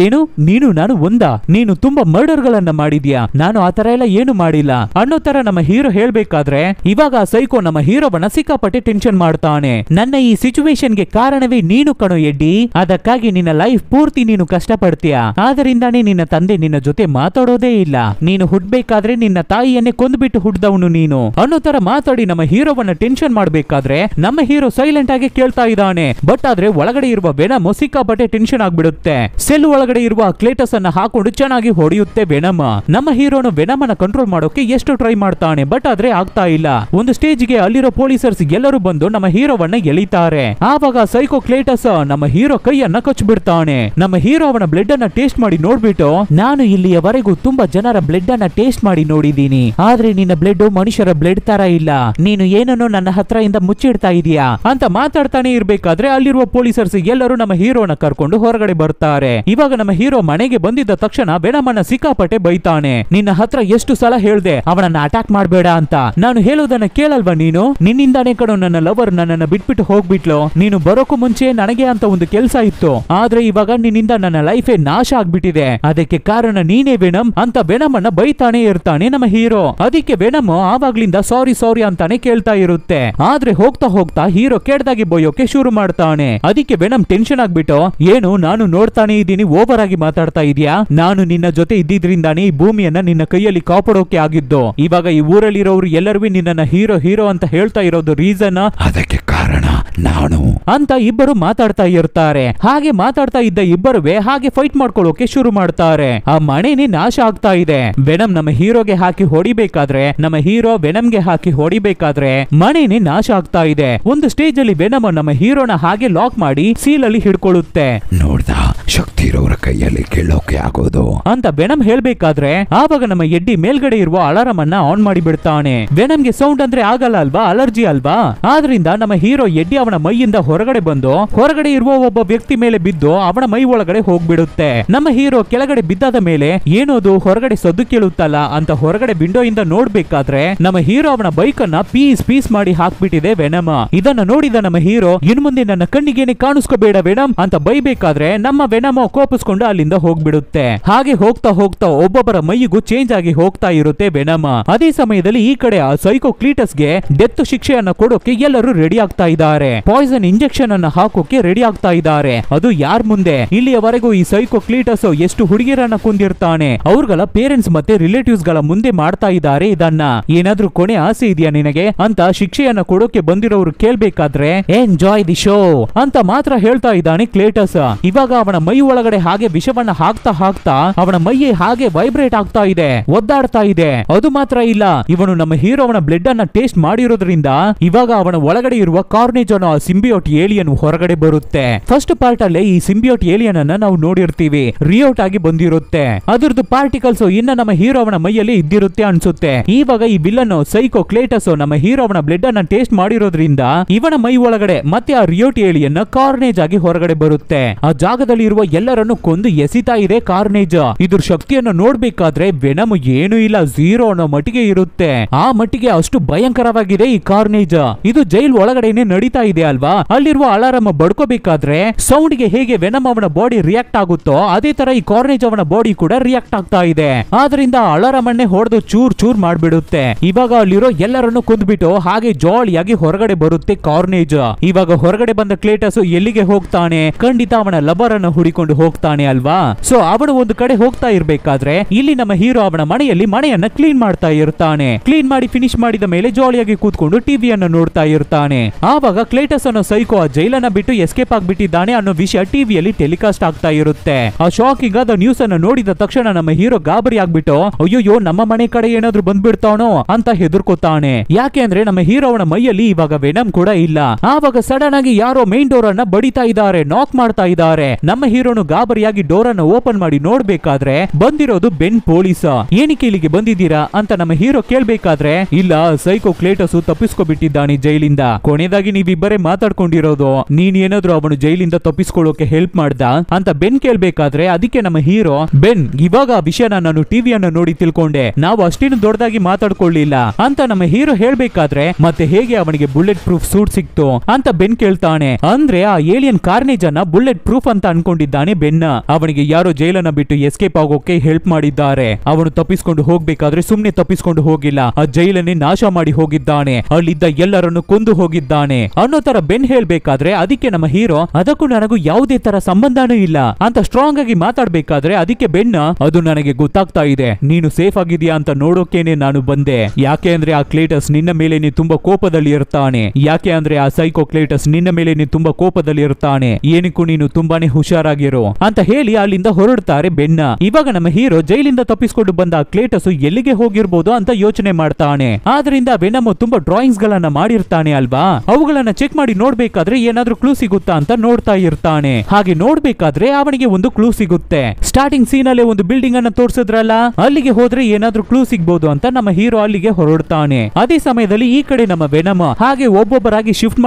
ಏನು ನೀನು ನಾನು ಒಂದಾ? ನೀನು ತುಂಬಾ ಮರ್ಡರ್ ಗಳನ್ನ ಮಾಡಿದ್ಯಾ, ನಾನು ಆ ತರ ಎಲ್ಲ ಏನು ಮಾಡಿಲ್ಲ ಅನ್ನೋ ತರ ನಮ್ಮ ಹೀರೋ ಹೇಳ್ಬೇಕಾದ್ರೆ ಇವಾಗ ಆ ಸೈಕೋ ನಮ್ಮ ಹೀರೋವನ್ನ ಸಿಕ್ಕಾಪಟ್ಟೆ ಟೆನ್ಷನ್ ಮಾಡ್ತಾನೆ. ನನ್ನ ಈ ಸಿಚುವೇಶನ್ ಗೆ ಕಾರಣವೇ ನೀನು ಕಣೋ ಎಡ್ಡಿ, ಅದಕ್ಕಾಗಿ ನಿನ್ನ ಲೈಫ್ ಪೂರ್ತಿ ನೀನು ಕಷ್ಟ ಪಡ್ತೀಯ, ಆದ್ರಿಂದಾನೇ ನಿನ್ನ ತಂದೆ ನಿನ್ನ ಜೊತೆ ಮಾತಾಡೋದೇ ಇಲ್ಲ, ನೀನು ಹುಡ್ಬೇಕಾದ್ರೆ ನಿನ್ನ ತಾಯಿಯನ್ನೇ ಕೊಂದ್ಬಿಟ್ಟು ಹುಡ್ದವನು ನೀನು ಅನ್ನೋ ತರ ಮಾತಾಡಿ ನಮ್ಮ ಹೀರೋವನ್ನ ಟೆನ್ಷನ್ ಮಾಡ್ಬೇಕಾದ್ರೆ ನಮ್ಮ ಹೀರೋ ಸೈಲೆಂಟ್ ಆಗಿ ಕೇಳ್ತಾ ಇದ್ದಾನೆ. ಬಟ್ ಆದ್ರೆ ಒಳಗಡೆ ಇರುವ ವೆನಮ್ ಸಿಕ್ಕಾಪಟ್ಟೆ ಟೆನ್ಷನ್ ಆಗ್ಬಿಡುತ್ತೆ. ಸೆಲ್ ಒಳಗಡೆ ಇರುವ ಕ್ಲೇಟಸ್ ಅನ್ನ ಹಾಕೊಂಡು ಚೆನ್ನಾಗಿ ಹೊಡೆಯುತ್ತೆ ವೆನಮ್. ನಮ್ಮ ಹೀರೋನು ವೆನಮ್ ಅನ್ನ ಕಂಟ್ರೋಲ್ ಮಾಡೋಕೆ ಎಷ್ಟು ಟ್ರೈ ಮಾಡ್ತಾನೆ, ಬಟ್ ಆದ್ರೆ ಆಗ್ತಾ ಇಲ್ಲ. ಒಂದು ಸ್ಟೇಜ್ ಗೆ ಅಲ್ಲಿರೋ ಪೊಲೀಸರ್ಸ್ ಎಲ್ಲರೂ ಬಂದು ನಮ್ಮ ಹೀರೋವನ್ನ ಎಳಿತಾರೆ. ಆವಾಗ ಸೈಕೋ ಕ್ಲೇಟಸ್ ನಮ್ಮ ಹೀರೋ ಕೈಯನ್ನ ಕಚ್ಚಿಬಿಡ್ತಾನೆ. ನಮ್ಮ ಹೀರೋ ಅವನ ಬ್ಲಡ್ ಅನ್ನ ಟೇಸ್ಟ್ ಮಾಡಿ ನೋಡ್ಬಿಟ್ಟು, ನಾನು ಇಲ್ಲಿಯವರೆಗೂ ತುಂಬಾ ಜನರ ಬ್ಲಡ್ ಅನ್ನ ಟೇಸ್ಟ್ ಮಾಡಿ ನೋಡಿದೀನಿ, ಆದ್ರೆ ನಿನ್ನ ಬ್ಲಡ್ ಮನುಷ್ಯರ ಬ್ಲಡ್ ತರ ಇಲ್ಲ, ನೀನು ಏನನ್ನು ನನ್ನ ಹತ್ರ ಇಂದ ಮುಚ್ಚಿಡ್ತಾ ಇದೀಯಾ ಅಂತ ಮಾತಾಡ್ತಾನೆ ಇರ್ಬೇಕಾದ್ರೆ ಅಲ್ಲಿರುವ ಪೊಲೀಸರ್ಸ್ ಎಲ್ಲರೂ ನಮ್ಮ ಹೀರೋನ ಕರ್ಕೊಂಡು ಹೊರಗಡೆ ಬರ್ತಾರೆ. ಇವಾಗ ನಮ್ಮ ಹೀರೋ ಮನೆಗೆ ಬಂದಿದ್ದ ತಕ್ಷಣ ವೆನಮನ್ನ ಸಿಕ್ಕಾಪಟ್ಟೆ ಬೈತಾನೆ. ನಿನ್ನ ಹತ್ರ ಎಷ್ಟು ಸಲ ಹೇಳ್ದೆ ಅವನನ್ನ ಅಟ್ಯಾಕ್ ಮಾಡಬೇಡ ಅಂತ, ನಾನು ಹೇಳೋದನ್ನ ಕೇಳಲ್ವಾ ನೀನು? ನಿನ್ನಿಂದಾನೇ ಕಣೋ ನನ್ನ ಲವರ್ ನನ್ನನ್ನ ಬಿಟ್ಬಿಟ್ಟು ಹೋಗ್ಬಿಟ್ಲು. ನೀನು ಬರೋಕು ಮುಂಚೆ ನನಗೆ ಅಂತ ಒಂದು ಕೆಲಸ ಇತ್ತು, ಆದ್ರೆ ಇವಾಗ ನಿನ್ನಿಂದ ನನ್ನ ಲೈಫೇ ನಾಶ ಆಗ್ಬಿಟ್ಟಿದೆ, ಅದಕ್ಕೆ ಕಾರಣ ನೀನೇ ವೆನಮ್ ಅಂತ ವೆನಮನ್ನ ಬೈತಾನೆ ಇರ್ತಾನೆ ನಮ್ಮ ಹೀರೋ. ಅದಕ್ಕೆ ವೆನಮ್ ಆವಾಗ್ಲಿಂದ ಸಾರಿ ಸಾರಿ ಅಂತಾನೆ ಕೇಳ್ತಾ ಇರುತ್ತೆ. ಆದ್ರೆ ಹೋಗ್ತಾ ಹೋಗ್ತಾ ಹೀರೋ ಕೆಡ್ದಾಗಿ ಬೈಯೋಕೆ ಶುರು ಮಾಡ್ತಾನೆ. ಅದಕ್ಕೆ ವೆನಮ್ ಟೆನ್ಷನ್ ಆಗ್ಬಿಟ್ಟು, ಏನು ನಾನು ನೋಡ್ತಾನೆ ಇದ್ದೀನಿ, ಓವರ್ ಆಗಿ ಮಾತಾಡ್ತಾ ಇದೀಯಾ, ನಾನು ನಿನ್ನ ಜೊತೆ ಇದ್ದಿದ್ರಿಂದಾನೇ ಈ ಭೂಮಿಯನ್ನ ನಿನ್ನ ಕೈಯಲ್ಲಿ ಕಾಪಾಡೋಕೆ ಆಗಿದ್ದು, ಇವಾಗ ಈ ಊರಲ್ಲಿರೋರು ಎಲ್ಲರೂ ನಿನ್ನ ಹೀರೋ ಹೀರೋ ಅಂತ ಹೇಳ್ತಾ ಇರೋದು ರೀಸನ್ ಅದಕ್ಕೆ ಕಾರಣ ನಾನು ಅಂತ ಇಬ್ಬರು ಮಾತಾಡ್ತಾ ಇರ್ತಾರೆ. ಹಾಗೆ ಮಾತಾಡ್ತಾ ಇದ್ದ ಇಬ್ಬರುವೆ ಹಾಗೆ ಫೈಟ್ ಮಾಡ್ಕೊಳ್ಳೋಕೆ ಶುರು ಮಾಡ್ತಾರೆ. ಆ ಮನೆನೇ ನಾಶ ಆಗ್ತಾ ಇದೆ. ವೆನಮ್ ನಮ್ಮ ಹೀರೋಗೆ ಹಾಕಿ ಹೊಡಿಬೇಕಾದ್ರೆ, ನಮ್ಮ ಹೀರೋ ವೆನಮ್ಗೆ ಹಾಕಿ ಹೊಡಿಬೇಕಾದ್ರೆ ಮನೆನೇ ನಾಶ ಆಗ್ತಾ ಇದೆ. ಒಂದು ಸ್ಟೇಜ್ ಅಲ್ಲಿ ವೆನಮ್ ನಮ್ಮ ಹೀರೋನ ಹಾಗೆ ಲಾಕ್ ಮಾಡಿ ಸೀಲ್ ಅಲ್ಲಿ ಹಿಡ್ಕೊಳ್ಳುತ್ತೆ. ನೋಡ್ದ ಶಕ್ತಿ ಇರೋರ ಕೈಯಲ್ಲಿ ಕೇಳೋಕೆ ಆಗೋದು ಅಂತ ವೆನಮ್ ಹೇಳ್ಬೇಕಾದ್ರೆ ಆವಾಗ ನಮ್ಮ ಎಡ್ಡಿ ಮೇಲ್ಗಡೆ ಇರುವ ಅಲಾರಂ ಅನ್ನ ಆನ್ ಮಾಡಿ ಬಿಡ್ತಾನೆ. ವೆನಮ್ಗೆ ಸೌಂಡ್ ಅಂದ್ರೆ ಆಗಲ್ಲ ಅಲ್ವಾ, ಅಲರ್ಜಿ ಅಲ್ವಾ, ಆದ್ರಿಂದ ನಮ್ಮ ಹೀರೋ ಎಡ್ಡಿ ಅವನ ಮೈಯಿಂದ ಹೊರಗಡೆ ಬಂದು ಹೊರಗಡೆ ಇರುವ ಒಬ್ಬ ವ್ಯಕ್ತಿ ಮೇಲೆ ಬಿದ್ದು ಅವನ ಮೈ ಒಳಗಡೆ ಹೋಗ್ಬಿಡುತ್ತೆ. ನಮ್ಮ ಹೀರೋ ಕೆಳಗಡೆ ಬಿದ್ದಾದ ಮೇಲೆ ಏನೋದು ಹೊರಗಡೆ ಸದ್ದು ಕೇಳುತ್ತಲ್ಲ ಅಂತ ಹೊರಗಡೆ ವಿಂಡೋ ಇಂದ ನೋಡ್ಬೇಕಾದ್ರೆ ನಮ್ಮ ಹೀರೋ ಅವನ ಬೈಕ್ ಅನ್ನ ಪೀಸ್ ಪೀಸ್ ಮಾಡಿ ಹಾಕ್ಬಿಟ್ಟಿದೆ ವೆನಮ್. ಇದನ್ನ ನೋಡಿದ ನಮ್ಮ ಹೀರೋ, ಇನ್ ಮುಂದೆ ನನ್ನ ಕಣ್ಣಿಗೇನೆ ಕಾಣಿಸ್ಕೋಬೇಡ ವೆನಮ್ ಅಂತ ಬೈಬೇಕಾದ್ರೆ ನಮ್ಮ ವೆನಮ್ ಕೋಪಿಸ್ಕೊಂಡು ಅಲ್ಲಿಂದ ಹೋಗ್ಬಿಡುತ್ತೆ. ಹಾಗೆ ಹೋಗ್ತಾ ಹೋಗ್ತಾ ಒಬ್ಬೊಬ್ಬರ ಮೈಯಿಗೂ ಚೇಂಜ್ ಆಗಿ ಹೋಗ್ತಾ ಇರುತ್ತೆ ವೆನಮ್. ಅದೇ ಸಮಯದಲ್ಲಿ ಈ ಕಡೆ ಆ ಸೈಕೋ ಕ್ಲೀಟಸ್ಗೆ ಡೆತ್ ಶಿಕ್ಷೆಯನ್ನ ಕೊಡೋಕೆ ಎಲ್ಲರೂ ರೆಡಿ ಆಗ್ತಾ ಇದ್ದಾರೆ. ಪಾಯ್ಸನ್ ಇಂಜೆಕ್ಷನ್ ಅನ್ನ ಹಾಕೋಕೆ ರೆಡಿ ಆಗ್ತಾ ಇದ್ದಾರೆ. ಅದು ಯಾರ್ ಮುಂದೆ? ಇಲ್ಲಿಯವರೆಗೂ ಈ ಸೈಕೋ ಕ್ಲೀಟಸ್ ಎಷ್ಟು ಹುಡುಗಿಯರನ್ನ ಕೊಂದಿರ್ತಾನೆ, ಅವ್ರಗಳ ಪೇರೆಂಟ್ಸ್ ಮತ್ತೆ ರಿಲೇಟಿವ್ಸ್ ಗಳ ಮುಂದೆ ಮಾಡ್ತಾ ಇದ್ದಾರೆ ಇದನ್ನ. ಏನಾದ್ರೂ ಕೊನೆ ಆಸೆ ಇದೆಯಾ ನಿನಗೆ ಅಂತ ಶಿಕ್ಷೆಯನ್ನ ಕೊಡೋಕೆ ಬಂದಿರೋರು ಕೇಳ್ಬೇಕಾದ್ರೆ ಎಂಜಾಯ್ ದಿ ಶೋ ಅಂತ ಮಾತ್ರ ಹೇಳ್ತಾ ಇದ್ದಾನೆ ಕ್ಲೇಟಸ್. ಇವಾಗ ಅವನ ಮೈ ಒಳಗಡೆ ಹಾಗೆ ವಿಷವನ್ನ ಹಾಕ್ತಾ ಹಾಕ್ತಾ ಅವನ ಮೈಯೇ ಹಾಗೆ ವೈಬ್ರೇಟ್ ಆಗ್ತಾ ಇದೆ, ಒದ್ದಾಡ್ತಾ ಇದೆ. ಅದು ಮಾತ್ರ ಇಲ್ಲ, ಇವನು ನಮ್ಮ ಹೀರೋ ಅವನ ಬ್ಲಡ್ ಅನ್ನ ಟೇಸ್ಟ್ ಮಾಡಿರೋದ್ರಿಂದ ಇವಾಗ ಅವನ ಒಳಗಡೆ ಇರುವ ಕಾರ್ನೇಜ್ ಅನ್ನೋ ಸಿಂಬಿಯೋಟ್ ಏಲಿಯನ್ ಹೊರಗಡೆ ಬರುತ್ತೆ. ಫಸ್ಟ್ ಪಾರ್ಟ್ ಅಲ್ಲೇ ಈ ಸಿಂಬಿಯೋಟ್ ಏಲಿಯನ್ ಅನ್ನ ನಾವು ನೋಡಿರ್ತೀವಿ, ರಿಯೋಟ್ ಆಗಿ ಬಂದಿರುತ್ತೆ. ಅದ್ರದ್ದು ಪಾರ್ಟಿಕಲ್ಸ್ ಇನ್ನ ನಮ್ಮ ಹೀರೋ ಅವನ ಮೈಯಲ್ಲಿ ಇದ್ದಿರುತ್ತೆ ಅನ್ಸುತ್ತೆ. ಇವಾಗ ಈ ವಿಲ್ಲನ್ ಸೈಕೋ ಕ್ಲೇಟಸ್ ನಮ್ಮ ಹೀರೋ ಅವನ ಬ್ಲಡ್ ಅನ್ನ ಟೇಸ್ಟ್ ಮಾಡಿರೋದ್ರಿಂದ ಇವನ ಮೈ ಒಳಗಡೆ ಮತ್ತೆ ಆ ರಿಯೋಟ್ ಏಲಿಯನ್ ಕಾರ್ನೇಜ್ ಆಗಿ ಹೊರಗಡೆ ಬರುತ್ತೆ. ಆ ಜಾಗದಲ್ಲಿ ಇರುವ ಎಲ್ಲರನ್ನು ಕೊಂದು ಎಸಿತಾ ಇದೆ ಕಾರ್ನೇಜ್. ಇದ್ರ ಶಕ್ತಿಯನ್ನು ನೋಡ್ಬೇಕಾದ್ರೆ ವೆನಮ್ ಏನು ಇಲ್ಲ, ಝೀರೋ ಅನ್ನೋ ಮಟ್ಟಿಗೆ ಇರುತ್ತೆ. ಆ ಮಟ್ಟಿಗೆ ಅಷ್ಟು ಭಯಂಕರವಾಗಿದೆ ಈ ಕಾರ್ನೇಜ್. ಇದು ಜೈಲ್ ಒಳಗಡೆನೆ ನಡೀತಾ ಇದೆ ಅಲ್ವಾ, ಅಲ್ಲಿರುವ ಅಲಾರಂ ಬಡ್ಕೋಬೇಕಾದ್ರೆ ಸೌಂಡ್ ಗೆ ಹೇಗೆ ವೆನಮ್ ಅವನ ಬಾಡಿ ರಿಯಾಕ್ಟ್ ಆಗುತ್ತೋ ಅದೇ ತರ ಈ ಕಾರ್ನೇಜ್ ಅವನ ಬಾಡಿ ಕೂಡ ರಿಯಾಕ್ಟ್ ಆಗ್ತಾ ಇದೆ. ಆದ್ರಿಂದ ಅಲಾರಂ ಅನ್ನೇ ಹೊಡೆದು ಚೂರ್ ಚೂರ್ ಮಾಡ್ಬಿಡುತ್ತೆ. ಇವಾಗ ಅಲ್ಲಿರೋ ಎಲ್ಲರನ್ನು ಕೊಂದ್ಬಿಟ್ಟು ಹಾಗೆ ಜಾಲಿಯಾಗಿ ಹೊರಗಡೆ ಬರುತ್ತೆ ಕಾರ್ನೇಜ್. ಇವಾಗ ಹೊರಗಡೆ ಬಂದ ಕ್ಲೇಟಸ್ ಎಲ್ಲಿಗೆ ಹೋಗ್ತಾನೆ? ಖಂಡಿತ ಅವನ ಲವರ್ ಅನ್ನು ಹುಡಿಕೊಂಡು ಹೋಗ್ತಾನೆ ಅಲ್ವಾ. ಸೊ ಅವನು ಒಂದು ಕಡೆ ಹೋಗ್ತಾ ಇರ್ಬೇಕಾದ್ರೆ ಇಲ್ಲಿ ನಮ್ಮ ಹೀರೋ ಅವನ ಮನೆಯಲ್ಲಿ ಮನೆಯನ್ನ ಕ್ಲೀನ್ ಮಾಡ್ತಾ ಇರ್ತಾನೆ. ಕ್ಲೀನ್ ಮಾಡಿ ಫಿನಿಶ್ ಮಾಡಿದ ಮೇಲೆ ಜಾಲಿಯಾಗಿ ಕೂತ್ಕೊಂಡು ಟಿವಿಯನ್ನ ನೋಡ್ತಾ ಇರ್ತಾನೆ. ಆವಾಗ ಕ್ಲೇಟಸ್ ಅನ್ನೋ ಸೈಕೋ ಆ ಜೈಲನ್ನ ಬಿಟ್ಟು ಎಸ್ಕೇಪ್ ಆಗ್ಬಿಟ್ಟಿದ್ದಾನೆ ಅನ್ನೋ ವಿಷಯ ಟಿವಿಯಲ್ಲಿ ಟೆಲಿಕಾಸ್ಟ್ ಆಗ್ತಾ ಇರುತ್ತೆ. ಆ ಶಾಕಿಂಗ್ ಆದ ನ್ಯೂಸ್ ಅನ್ನು ನೋಡಿದ ತಕ್ಷಣ ನಮ್ಮ ಹೀರೋ ಗಾಬರಿ ಆಗ್ಬಿಟ್ಟು ಅಯ್ಯೋ ನಮ್ಮ ಮನೆ ಕಡೆ ಏನಾದ್ರೂ ಬಂದ್ಬಿಡ್ತಾನೋ ಅಂತ ಹೆದರ್ಕೋತಾನೆ. ಯಾಕೆ ಅಂದ್ರೆ ನಮ್ಮ ಹೀರೋ ಅವನ ಮೈಯಲ್ಲಿ ಇವಾಗ ವೆನಮ್ ಕೂಡ ಇಲ್ಲ. ಆವಾಗ ಸಡನ್ ಆಗಿ ಯಾರೋ ಮೈನ್ ಡೋರ್ ಅನ್ನ ಬಡಿತಾ ಇದ್ದಾರೆ, ನಾಕ್ ಮಾಡ್ತಾ ಇದ್ದಾರೆ. ನಮ್ಮ ಹೀರೋನು ಗಾಬರಿಯಾಗಿ ಡೋರ್ ಅನ್ನು ಓಪನ್ ಮಾಡಿ ನೋಡ್ಬೇಕಾದ್ರೆ ಬಂದಿರೋದು ಬೆನ್ ಪೊಲೀಸ್. ಏನಕ್ಕೆ ಇಲ್ಲಿಗೆ ಬಂದಿದ್ದೀರಾ ಅಂತ ನಮ್ಮ ಹೀರೋ ಕೇಳ್ಬೇಕಾದ್ರೆ ಇಲ್ಲ, ಸೈಕೋ ಕ್ಲೇಟಸ್ ತಪ್ಪಿಸ್ಕೊಬಿಟ್ಟಿದ್ದಾನೆ ಜೈಲಿಂದ. ಕೊನೆದಾಗಿ ನೀವಿಬ್ಬರೇ ಮಾತಾಡ್ಕೊಂಡಿರೋದು, ನೀನ್ ಏನಾದ್ರೂ ಅವನು ಜೈಲಿಂದ ತಪ್ಪಿಸ್ಕೊಳ್ಳೋಕೆ ಹೆಲ್ಪ್ ಮಾಡ್ದ ಅಂತ ಬೆನ್ ಕೇಳ್ಬೇಕಾದ್ರೆ ಅದಕ್ಕೆ ನಮ್ಮ ಹೀರೋ, ಬೆನ್ ಇವಾಗ ಆ ವಿಷಯನ ನಾನು ಟಿವಿಯನ್ನ ನೋಡಿ ತಿಳ್ಕೊಂಡೆ, ನಾವು ಅಷ್ಟೇನು ದೊಡ್ಡದಾಗಿ ಮಾತಾಡ್ಕೊಳ್ಳಿಲ್ಲ ಅಂತ ನಮ್ಮ ಹೀರೋ ಹೇಳ್ಬೇಕಾದ್ರೆ ಮತ್ತೆ ಹೇಗೆ ಅವನಿಗೆ ಬುಲೆಟ್ ಪ್ರೂಫ್ ಸೂಟ್ ಸಿಕ್ತು ಅಂತ ಬೆನ್ ಕೇಳ್ತಾನೆ. ಅಂದ್ರೆ ಆ ಏಲಿಯನ್ ಕಾರ್ನೇಜ್ ಅನ್ನ ಬುಲೆಟ್ ಪ್ರೂಫ್ ಅಂತ ಅನ್ಕೊಂಡಿದ್ದಾನೆ ಬೆನ್. ಅವನಿಗೆ ಯಾರೋ ಜೈಲನ್ನ ಬಿಟ್ಟು ಎಸ್ಕೇಪ್ ಆಗೋಕೆ ಹೆಲ್ಪ್ ಮಾಡಿದ್ದಾರೆ. ಅವನು ತಪ್ಪಿಸ್ಕೊಂಡು ಹೋಗ್ಬೇಕಾದ್ರೆ ಸುಮ್ನೆ ತಪ್ಪಿಸ್ಕೊಂಡು ಹೋಗಿಲ್ಲ, ಆ ಜೈಲನ್ನೇ ನಾಶ ಮಾಡಿ ಹೋಗಿದ್ದಾನೆ, ಅಲ್ಲಿದ್ದ ಎಲ್ಲರನ್ನು ಕೊಂದು ಹೋಗಿದ್ದಾನೆ. ಮಾಡ್ತಾನೆ ಅನ್ನೋ ತರ ಬೆನ್ ಹೇಳ್ಬೇಕಾದ್ರೆ ಅದಕ್ಕೆ ನಮ್ಮ ಹೀರೋ ಅದಕ್ಕೂ ನನಗೂ ಯಾವುದೇ ತರ ಸಂಬಂಧನೂ ಇಲ್ಲ ಅಂತ ಸ್ಟ್ರಾಂಗ್ ಆಗಿ ಮಾತಾಡ್ಬೇಕಾದ್ರೆ ಅದಕ್ಕೆ ಬೆನ್ನ ಅದು ನನಗೆ ಗೊತ್ತಾಗ್ತಾ ಇದೆ, ನೀನು ಸೇಫ್ ಆಗಿದ್ಯಾ ಅಂತ ನೋಡೋಕೇನೆ ನಾನು ಬಂದೆ. ಯಾಕೆ ಅಂದ್ರೆ ಆ ಕ್ಲೇಟಸ್ ನಿನ್ನ ಮೇಲೆ ನೀ ತುಂಬಾ ಕೋಪದಲ್ಲಿ ಇರ್ತಾನೆ. ಯಾಕೆ ಅಂದ್ರೆ ಆ ಸೈಕೋ ಕ್ಲೇಟಸ್ ನಿನ್ನ ಮೇಲೆ ನೀ ತುಂಬಾ ಕೋಪದಲ್ಲಿ ಇರ್ತಾನೆ. ಏನಕ್ಕೂ ನೀನು ತುಂಬಾನೇ ಹುಷಾರಾಗಿರೋ ಅಂತ ಹೇಳಿ ಅಲ್ಲಿಂದ ಹೊರಡ್ತಾರೆ ಬೆನ್ನ. ಇವಾಗ ನಮ್ಮ ಹೀರೋ ಜೈಲಿಂದ ತಪ್ಪಿಸಿಕೊಂಡು ಬಂದ ಆ ಕ್ಲೇಟಸ್ ಎಲ್ಲಿಗೆ ಹೋಗಿರ್ಬೋದು ಅಂತ ಯೋಚನೆ ಮಾಡ್ತಾನೆ. ಆದ್ರಿಂದ ವೆನಮ್ ತುಂಬಾ ಡ್ರಾಯಿಂಗ್ಸ್ ಗಳನ್ನ ಮಾಡಿರ್ತಾನೆ ಅಲ್ವಾ, ಅವುಗಳನ್ನ ಚೆಕ್ ಮಾಡಿ ನೋಡ್ಬೇಕಾದ್ರೆ ಏನಾದ್ರೂ ಕ್ಲೂ ಸಿಗುತ್ತಾ ಅಂತ ನೋಡ್ತಾ ಇರ್ತಾನೆ. ಹಾಗೆ ನೋಡ್ಬೇಕಾದ್ರೆ ಅವನಿಗೆ ಒಂದು ಕ್ಲೂ ಸಿಗುತ್ತೆ. ಸ್ಟಾರ್ಟಿಂಗ್ ಸೀನ್ ಅಲ್ಲಿ ಒಂದು ಬಿಲ್ಡಿಂಗ್ ಅನ್ನ ತೋರಿಸಿದ್ರಲ್ಲ, ಅಲ್ಲಿಗೆ ಹೋದ್ರೆ ಏನಾದ್ರೂ ಕ್ಲೂ ಸಿಗ್ಬೋದು ಅಂತ ನಮ್ಮ ಹೀರೋ ಅಲ್ಲಿಗೆ ಹೊರಡ್ತಾನೆ. ಅದೇ ಸಮಯದಲ್ಲಿ ಈ ಕಡೆ ನಮ್ಮ ವೆನಮ್ ಹಾಗೆ ಒಬ್ಬೊಬ್ಬರಾಗಿ ಶಿಫ್ಟ್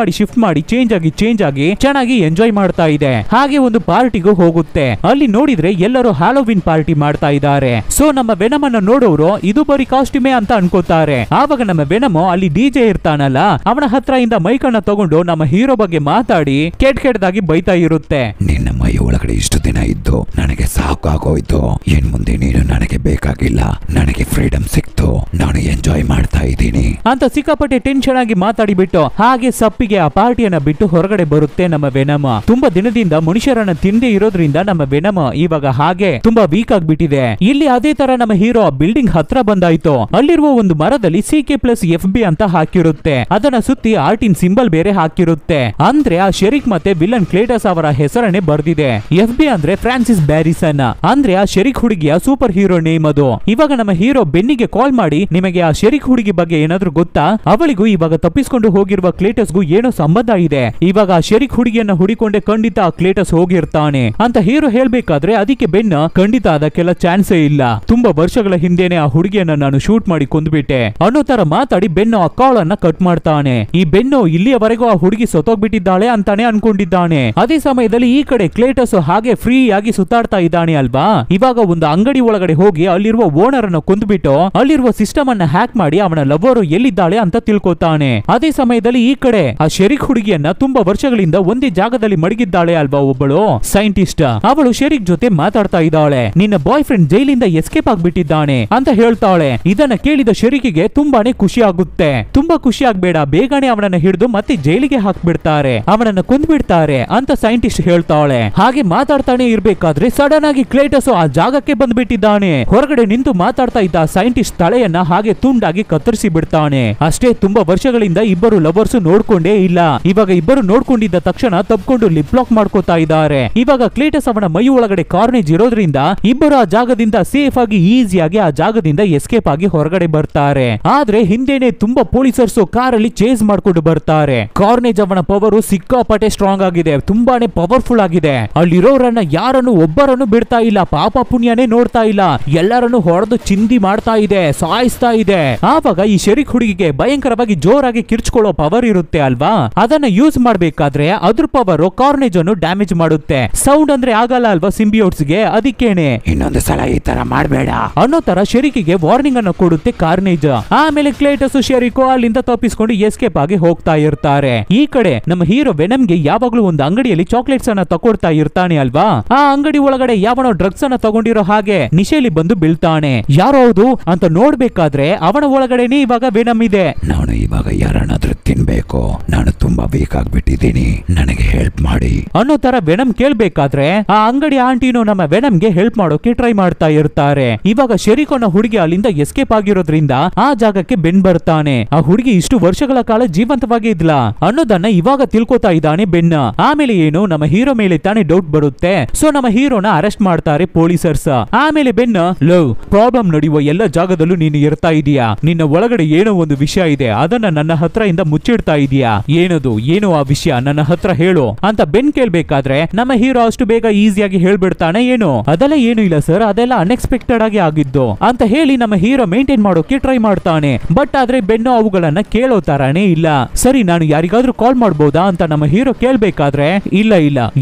ಮಾಡಿ ಚೇಂಜ್ ಆಗಿ ಚೆನ್ನಾಗಿ ಎಂಜಾಯ್ ಮಾಡ್ತಾ ಇದೆ. ಹಾಗೆ ಒಂದು ಪಾರ್ಟಿಗೂ ಹೋಗುತ್ತೆ. ಅಲ್ಲಿ ನೋಡಿದ್ರೆ ಎಲ್ಲರೂ ಹ್ಯಾಲೋವಿನ್ ಪಾರ್ಟಿ ಮಾಡ್ತಾ ಇದ್ದಾರೆ. ಸೊ ನಮ್ಮ ವೆನಮ್ ಅನ್ನ ನೋಡೋರು ಇದು ಬರೀ ಕಾಸ್ಟ್ಯೂಮೇ ಅಂತ ಅನ್ಕೋತಾರೆ. ಆವಾಗ ನಮ್ಮ ವೆನಮ್ ಅಲ್ಲಿ ಡಿಜೆ ಇರ್ತಾನಲ್ಲ, ಅವನ ಹತ್ರ ಇಂದ ಮೈಕ್ ಅನ್ನ ತಗೊಂಡು ನಮ್ಮ ಹೀರೋ ಬಗ್ಗೆ ಮಾತಾಡಿ ಕೆಟ್ಟದಾಗಿ ಬೈತಾ ಇರುತ್ತೆ. ನಿನ್ನ ಮೈ ಒಳಗಡೆ ಇಷ್ಟು ದಿನ ಇದ್ದು ನನಗೆ ಸಾಕಾಗೋಯ್ತು. ಇನ್ ಮುಂದೆ ನೀನು ನನಗೆ ಬೇಕಾಗಿಲ್ಲ. ನನಗೆ ಫ್ರೀಡಮ್ ಸಿಕ್ತು, ನಾನು ಎಂಜಾಯ್ ಮಾಡ್ತಾ ಇದ್ದೀನಿ ಅಂತ ಸಿಕ್ಕಾಪಟ್ಟೆ ಟೆನ್ಷನ್ ಆಗಿ ಮಾತಾಡಿಬಿಟ್ಟು ಹಾಗೆ ಸಪ್ಪಿಗೆ ಆ ಪಾರ್ಟಿಯನ್ನ ಬಿಟ್ಟು ಹೊರಗಡೆ ಬರುತ್ತೆ ನಮ್ಮ ವೆನಮ್. ತುಂಬಾ ದಿನದಿಂದ ಮನುಷ್ಯರನ್ನ ತಿಂದೇ ಇರೋದ್ರಿಂದ ನಮ್ಮ ವೆನಮ್ ಇವಾಗ ಹಾಗೆ ತುಂಬಾ ವೀಕ್ ಆಗ್ಬಿಟ್ಟಿದೆ. ಇಲ್ಲಿ ಅದೇ ತರ ನಮ್ಮ ಹೀರೋ ಬಿಲ್ಡಿಂಗ್ ಹತ್ರ ಬಂದಾಯ್ತು. ಅಲ್ಲಿರುವ ಒಂದು ಮರದಲ್ಲಿ CK+FB ಅಂತ ಹಾಕಿರುತ್ತೆ. ಅದನ್ನ ಸುತ್ತಿ ಆರ್ಟಿನ್ ಸಿಂಬಲ್ ಬೇರೆ ಹಾಕಿರುತ್ತೆ. ಅಂದ್ರೆ ಆ ಶೆರಿಕ್ ಮತ್ತೆ ವಿಲನ್ ಕ್ಲೇಟಸ್ ಅವರ ಹೆಸರನ್ನೇ ಬರ್ದಿದೆ. FB ಅಂದ್ರೆ ಫ್ರಾನ್ಸಿಸ್ ಬ್ಯಾರಿಸನ್, ಅಂದ್ರೆ ಆ ಶೆರಿಕ್ ಹುಡುಗಿಯ ಸೂಪರ್ ಹೀರೋ ನೇಮ್ ಅದು. ಇವಾಗ ನಮ್ಮ ಹೀರೋ ಬೆನ್ನಿಗೆ ಕಾಲ್ ಮಾಡಿ ನಿಮಗೆ ಆ ಶೆರಿಕ್ ಹುಡುಗಿ ಬಗ್ಗೆ ಏನಾದ್ರೂ ಗೊತ್ತಾ, ಅವಳಿಗೂ ಇವಾಗ ತಪ್ಪಿಸ್ಕೊಂಡು ಹೋಗಿರುವ ಕ್ಲೇಟಸ್ಗೂ ಏನೋ ಸಂಬಂಧ ಇದೆ. ಇವಾಗ ಆ ಶೆರಿಕ್ ಹುಡುಗಿಯನ್ನ ಹುಡಿಕೊಂಡೆ ಖಂಡಿತ ಆ ಕ್ಲೇಟಸ್ ಹೋಗಿರ್ತಾನೆ ಅಂತ ಹೀರೋ ಹೇಳ್ಬೇಕಾದ್ರೆ ಅದಕ್ಕೆ ಬೆನ್ನ ಖಂಡಿತ ಅದಕ್ಕೆಲ್ಲ ಚಾನ್ಸೇ ಇಲ್ಲ. ತುಂಬಾ ವರ್ಷಗಳ ಹಿಂದೆನೆ ಆ ಹುಡುಗಿಯನ್ನ ನಾನು ಶೂಟ್ ಮಾಡಿ ಕೊಂದ್ಬಿಟ್ಟೆ ಅನ್ನೋ ತರ ಮಾತಾಡಿ ಬೆನ್ನು ಆ ಕಾಲ್ ಅನ್ನ ಕಟ್ ಮಾಡ್ತಾನೆ. ಈ ಬೆನ್ನು ಇಲ್ಲಿಯವರೆಗೂ ಆ ಹುಡುಗಿ ಸತ್ತೋಗ್ಬಿಟ್ಟಿದ್ದಾಳೆ ಅಂತಾನೆ ಅನ್ಕೊಂಡಿದ್ದಾನೆ. ಅದೇ ಸಮಯದಲ್ಲಿ ಈ ಕಡೆ ಕ್ಲೇಟಸ್ ಹಾಗೆ ಫ್ರೀ ಆಗಿ ಸುತ್ತಾಡ್ತಾ ಇದ್ದಾನೆ ಅಲ್ವಾ. ಇವಾಗ ಒಂದು ಅಂಗಡಿ ಒಳಗಡೆ ಹೋಗಿ ಅಲ್ಲಿರುವ ಓನರ್ ಅನ್ನು ಕೊಂದ್ಬಿಟ್ಟು ಅಲ್ಲಿರುವ ಸಿಸ್ಟಮ್ ಅನ್ನ ಹ್ಯಾಕ್ ಮಾಡಿ ಅವನ ಲವರ್ ಎಲ್ಲಿದ್ದಾಳೆ ಅಂತ ತಿಳ್ಕೊತಾನೆ. ಅದೇ ಸಮಯದಲ್ಲಿ ಈ ಕಡೆ ಆ ಶೆರಿಕ್ ಹುಡುಗಿಯನ್ನ ತುಂಬಾ ವರ್ಷಗಳಿಂದ ಒಂದೇ ಜಾಗದಲ್ಲಿ ಮಡಗಿದ್ದಾಳೆ ಅಲ್ವಾ ಒಬ್ಬಳು ಸೈಂಟಿಸ್ಟ್. ಅವಳು ಶೆರಿಕ್ ಜೊತೆ ಮಾತಾಡ್ತಾ ಇದ್ದಾಳೆ. ನಿನ್ನ ಬಾಯ್ ಫ್ರೆಂಡ್ ಜೈಲಿಂದ ಎಸ್ಕೇಪ್ ಆಗ್ಬಿಟ್ಟಿದ್ದಾನೆ ಅಂತ ಹೇಳ್ತಾಳೆ. ಇದನ್ನ ಕೇಳಿದ ಶೆರಿಕಿಗೆ ತುಂಬಾನೇ ಖುಷಿ ಆಗುತ್ತೆ. ತುಂಬಾ ಖುಷಿ ಆಗ್ಬೇಡ, ಬೇಗನೆ ಅವನನ್ನ ಹಿಡಿದು ಮತ್ತೆ ಜೈಲಿಗೆ ಹಾಕ್ಬಿಡ್ತಾರೆ, ಅವನನ್ನ ಕೊಂದ್ಬಿಡ್ತಾರೆ ಅಂತ ಸೈಂಟಿಸ್ಟ್ ಹೇಳ್ತಾಳೆ. ಹಾಗೆ ಮಾತಾಡ್ತಾನೆ ಇರ್ಬೇಕಾದ್ರೆ ಸಡನ್ ಆಗಿ ಕ್ಲೇಟಸ್ ಆ ಜಾಗಕ್ಕೆ ಬಂದ್ಬಿಟ್ಟಿದ್ದಾನೆ. ಹೊರಗಡೆ ನಿಂತು ಮಾತಾಡ್ತಾ ಇದ್ದ ಸೈಂಟಿಸ್ಟ್ ತಲೆಯನ್ನ ಹಾಗೆ ತುಂಡಾಗಿ ಕತ್ತರಿಸಿ ಬಿಡ್ತಾನೆ. ಅಷ್ಟೇ, ತುಂಬಾ ವರ್ಷಗಳಿಂದ ಇಬ್ಬರು ಲವರ್ಸ್ ನೋಡ್ಕೊಂಡೇ ಇಲ್ಲ. ಇವಾಗ ಇಬ್ಬರು ನೋಡ್ಕೊಂಡಿದ್ದ ತಕ್ಷಣ ತಪ್ಕೊಂಡು ಲಿಪ್ ಲಾಕ್ ಮಾಡ್ಕೋತಾ ಇದ್ದಾರೆ. ಇವಾಗ ಕ್ಲೇಟಸ್ ಅವನ ಮೈ ಒಳಗಡೆ ಕಾರ್ನೇಜ್ ಇರೋದ್ರಿಂದ ಇಬ್ಬರು ಆ ಜಾಗದಿಂದ ಸೇಫ್ ಆಗಿ ಈಸಿಯಾಗಿ ಆ ಜಾಗದಿಂದ ಎಸ್ಕೇಪ್ ಆಗಿ ಹೊರಗಡೆ ಬರ್ತಾರೆ. ಆದ್ರೆ ಹಿಂದೆನೆ ತುಂಬಾ ಪೊಲೀಸರ್ಸ್ ಕಾರಲ್ಲಿ ಚೇಸ್ ಮಾಡ್ಕೊಂಡು ಬರ್ತಾರೆ. ಕಾರ್ನೇಜ್ ಅವನ ಪವರ್ ಸಿಕ್ಕಾಪಟ್ಟೆ ಸ್ಟ್ರಾಂಗ್ ಆಗಿದೆ, ತುಂಬಾನೇ ಪವರ್ಫುಲ್ ಆಗಿದೆ. ಅಲ್ಲಿರೋರನ್ನ ಯಾರನ್ನು ಒಬ್ಬರನ್ನು ಬಿಡ್ತಾ ಇಲ್ಲ, ಪಾಪ ಪುಣ್ಯನೇ ನೋಡ್ತಾ ಇಲ್ಲ, ಎಲ್ಲರನ್ನು ಹೊಡೆದು ಚಿಂದಿ ಮಾಡ್ತಾ ಇದೆ, ಸಾಯಿಸ್ತಾ ಇದೆ. ಆವಾಗ ಈ ಶೆರಿಕ್ ಹುಡುಗಿಗೆ ಭಯಂಕರವಾಗಿ ಜೋರಾಗಿ ಕಿರ್ಚ್ಕೊಳ್ಳೋ ಪವರ್ ಇರುತ್ತೆ ಅಲ್ವಾ, ಅದನ್ನ ಯೂಸ್ ಮಾಡ್ಬೇಕಾದ್ರೆ ಅದ್ರ ಪವರ್ ಕಾರ್ನೇಜ್ ಅನ್ನು ಡ್ಯಾಮೇಜ್ ಮಾಡುತ್ತೆ. ಸೌಂಡ್ ಅಂದ್ರೆ ಆಗಲ್ಲ ಅಲ್ವಾ ಸಿಂಬಿಯೋಟ್ಸ್ಗೆ, ಅದಕ್ಕೇನೆ ಇನ್ನೊಂದು ಸಲ ಈ ತರ ಮಾಡಬೇಡ ಅನ್ನೋ ತರ ಶೆರಿಕಿಗೆ ವಾರ್ನಿಂಗ್ ಅನ್ನು ಕೊಡುತ್ತೆ ಕಾರ್ನೇಜ್. ಆಮೇಲೆ ಕ್ಲೇಟಸ್ ಶೆರಿಕೋ ಅಲ್ಲಿಂದ ತಪ್ಪಿಸ್ಕೊಂಡು ಎಸ್ಕೇಪ್ ಆಗಿ ಹೋಗ್ತಾ ಇರ್ತಾರೆ. ಈ ಕಡೆ ನಮ್ಮ ಹೀರೋ ವೆನಮ್ಗೆ ಯಾವಾಗ್ಲೂ ಒಂದು ಅಂಗಡಿಯಲ್ಲಿ ಚಾಕ್ಲೇಟ್ಸ್ ಅನ್ನ ತಗೊಳ್ತಾ ಇರ್ತಾನೆ ಅಲ್ವಾ. ಆ ಅಂಗಡಿ ಒಳಗಡೆ ಯಾವನೋ ಡ್ರಗ್ಸ್ ಅನ್ನ ತಗೊಂಡಿರೋ ಹಾಗೆ ನಿಶೆಲಿ ಬಂದು ಬೀಳ್ತಾನೆ. ಯಾರೋ ಹೌದು ಅಂತ ನೋಡ್ಬೇಕಾದ್ರೆ ಅವನ ಒಳಗಡೆನೆ ಇವಾಗ ವೆನಮ್ ಇದೆ. ನಾನು ಇವಾಗ ಯಾರನ್ನಾದ್ರೂ ತಿನ್ಬೇಕು, ನಾನು ತುಂಬಾ ವೀಕ್ ಆಗ್ಬಿಟ್ಟಿದ್ದೀನಿ, ನನಗೆ ಹೆಲ್ಪ್ ಮಾಡಿ ಅನ್ನೋ ತರ ವೆನಮ್ ಕೇಳ್ಬೇಕಾದ್ರೆ ಆ ಅಂಗಡಿ ಆಂಟಿನೂ ನಮ್ಮ ವೆನಮ್ಗೆ ಹೆಲ್ಪ್ ಮಾಡೋಕೆ ಟ್ರೈ ಮಾಡ್ತಾ ಇರ್ತಾರೆ. ಇವಾಗ ಶೆರಿಕೋನ ಹುಡುಗಿ ಅಲ್ಲಿಂದ ಎಸ್ಕೇಪ್ ಆಗಿರೋದ್ರಿಂದ ಆ ಜಾಗಕ್ಕೆ ಬೆನ್ ಬರ್ತಾನೆ. ಆ ಹುಡುಗಿ ಇಷ್ಟು ವರ್ಷಗಳ ಕಾಲ ಜೀವಂತವಾಗಿ ಇದ್ಲ ಅನ್ನೋದನ್ನ ಇವಾಗ ತಿಳ್ಕೊತಾ ಇದ್ದಾನೆ ಬೆನ್ನ. ಆಮೇಲೆ ಏನು, ನಮ್ಮ ಹೀರೋ ಮೇಲೆ ತಾನೇ ಡೌಟ್ ಬರುತ್ತೆ. ಸೊ ನಮ್ಮ ಹೀರೋನ ಅರೆಸ್ಟ್ ಮಾಡ್ತಾರೆ ಪೊಲೀಸರ್ಸ್. ಆಮೇಲೆ ಬೆನ್ನ, ಲವ್ ಪ್ರಾಬ್ಲಮ್ ನಡೆಯುವ ಎಲ್ಲ ಜಾಗದಲ್ಲೂ ನೀನು ಇರ್ತಾ ಇದೀಯಾ, ನಿನ್ನ ಒಳಗಡೆ ಏನೋ ಒಂದು ವಿಷಯ ಇದೆ, ಅದನ್ನ ನನ್ನ ಹತ್ರ ಇಂದ ಮುಚ್ಚಿಡ್ತಾ ಇದೀಯಾ, ಏನದು, ಏನೋ ಆ ವಿಷಯ ನನ್ನ ಹತ್ರ ಹೇಳು ಅಂತ ಬೆನ್ ಕೇಳ್ಬೇಕಾದ್ರೆ ನಮ್ಮ ಹೀರೋ ಅಷ್ಟು ಬೇಗ ಈಸಿಯಾಗಿ ಹೇಳ್ಬಿಡ್ತಾನೆ. ಏನು ಅದೆಲ್ಲ ಏನು ಇಲ್ಲ ಸರ್, ಅದೆಲ್ಲ ಅನ್ಎಕ್ಸ್ಪೆಕ್ಟೆಡ್ ಆಗಿ ಆಗಿದ್ದು ಅಂತ ಹೇಳಿ ನಮ್ಮ ಹೀರೋ ಮೇಂಟೈನ್ ಮಾಡೋಕೆ ಟ್ರೈ ಮಾಡ್ತಾನೆ. ಬಟ್ ಆದ್ರೆ ಬೆನ್ನು ಅವುಗಳನ್ನ ಕೇಳೋ ತರಾನೇ ಇಲ್ಲ. ಸರಿ, ನಾನು ಯಾರಿಗಾದ್ರೂ ಕಾಲ್ ಮಾಡ್ಬೋದಾ ಅಂತ ನಮ್ಮ ಹೀರೋ ಕೇಳ್ಬೇಕಾದ್ರೆ ಇಲ್ಲ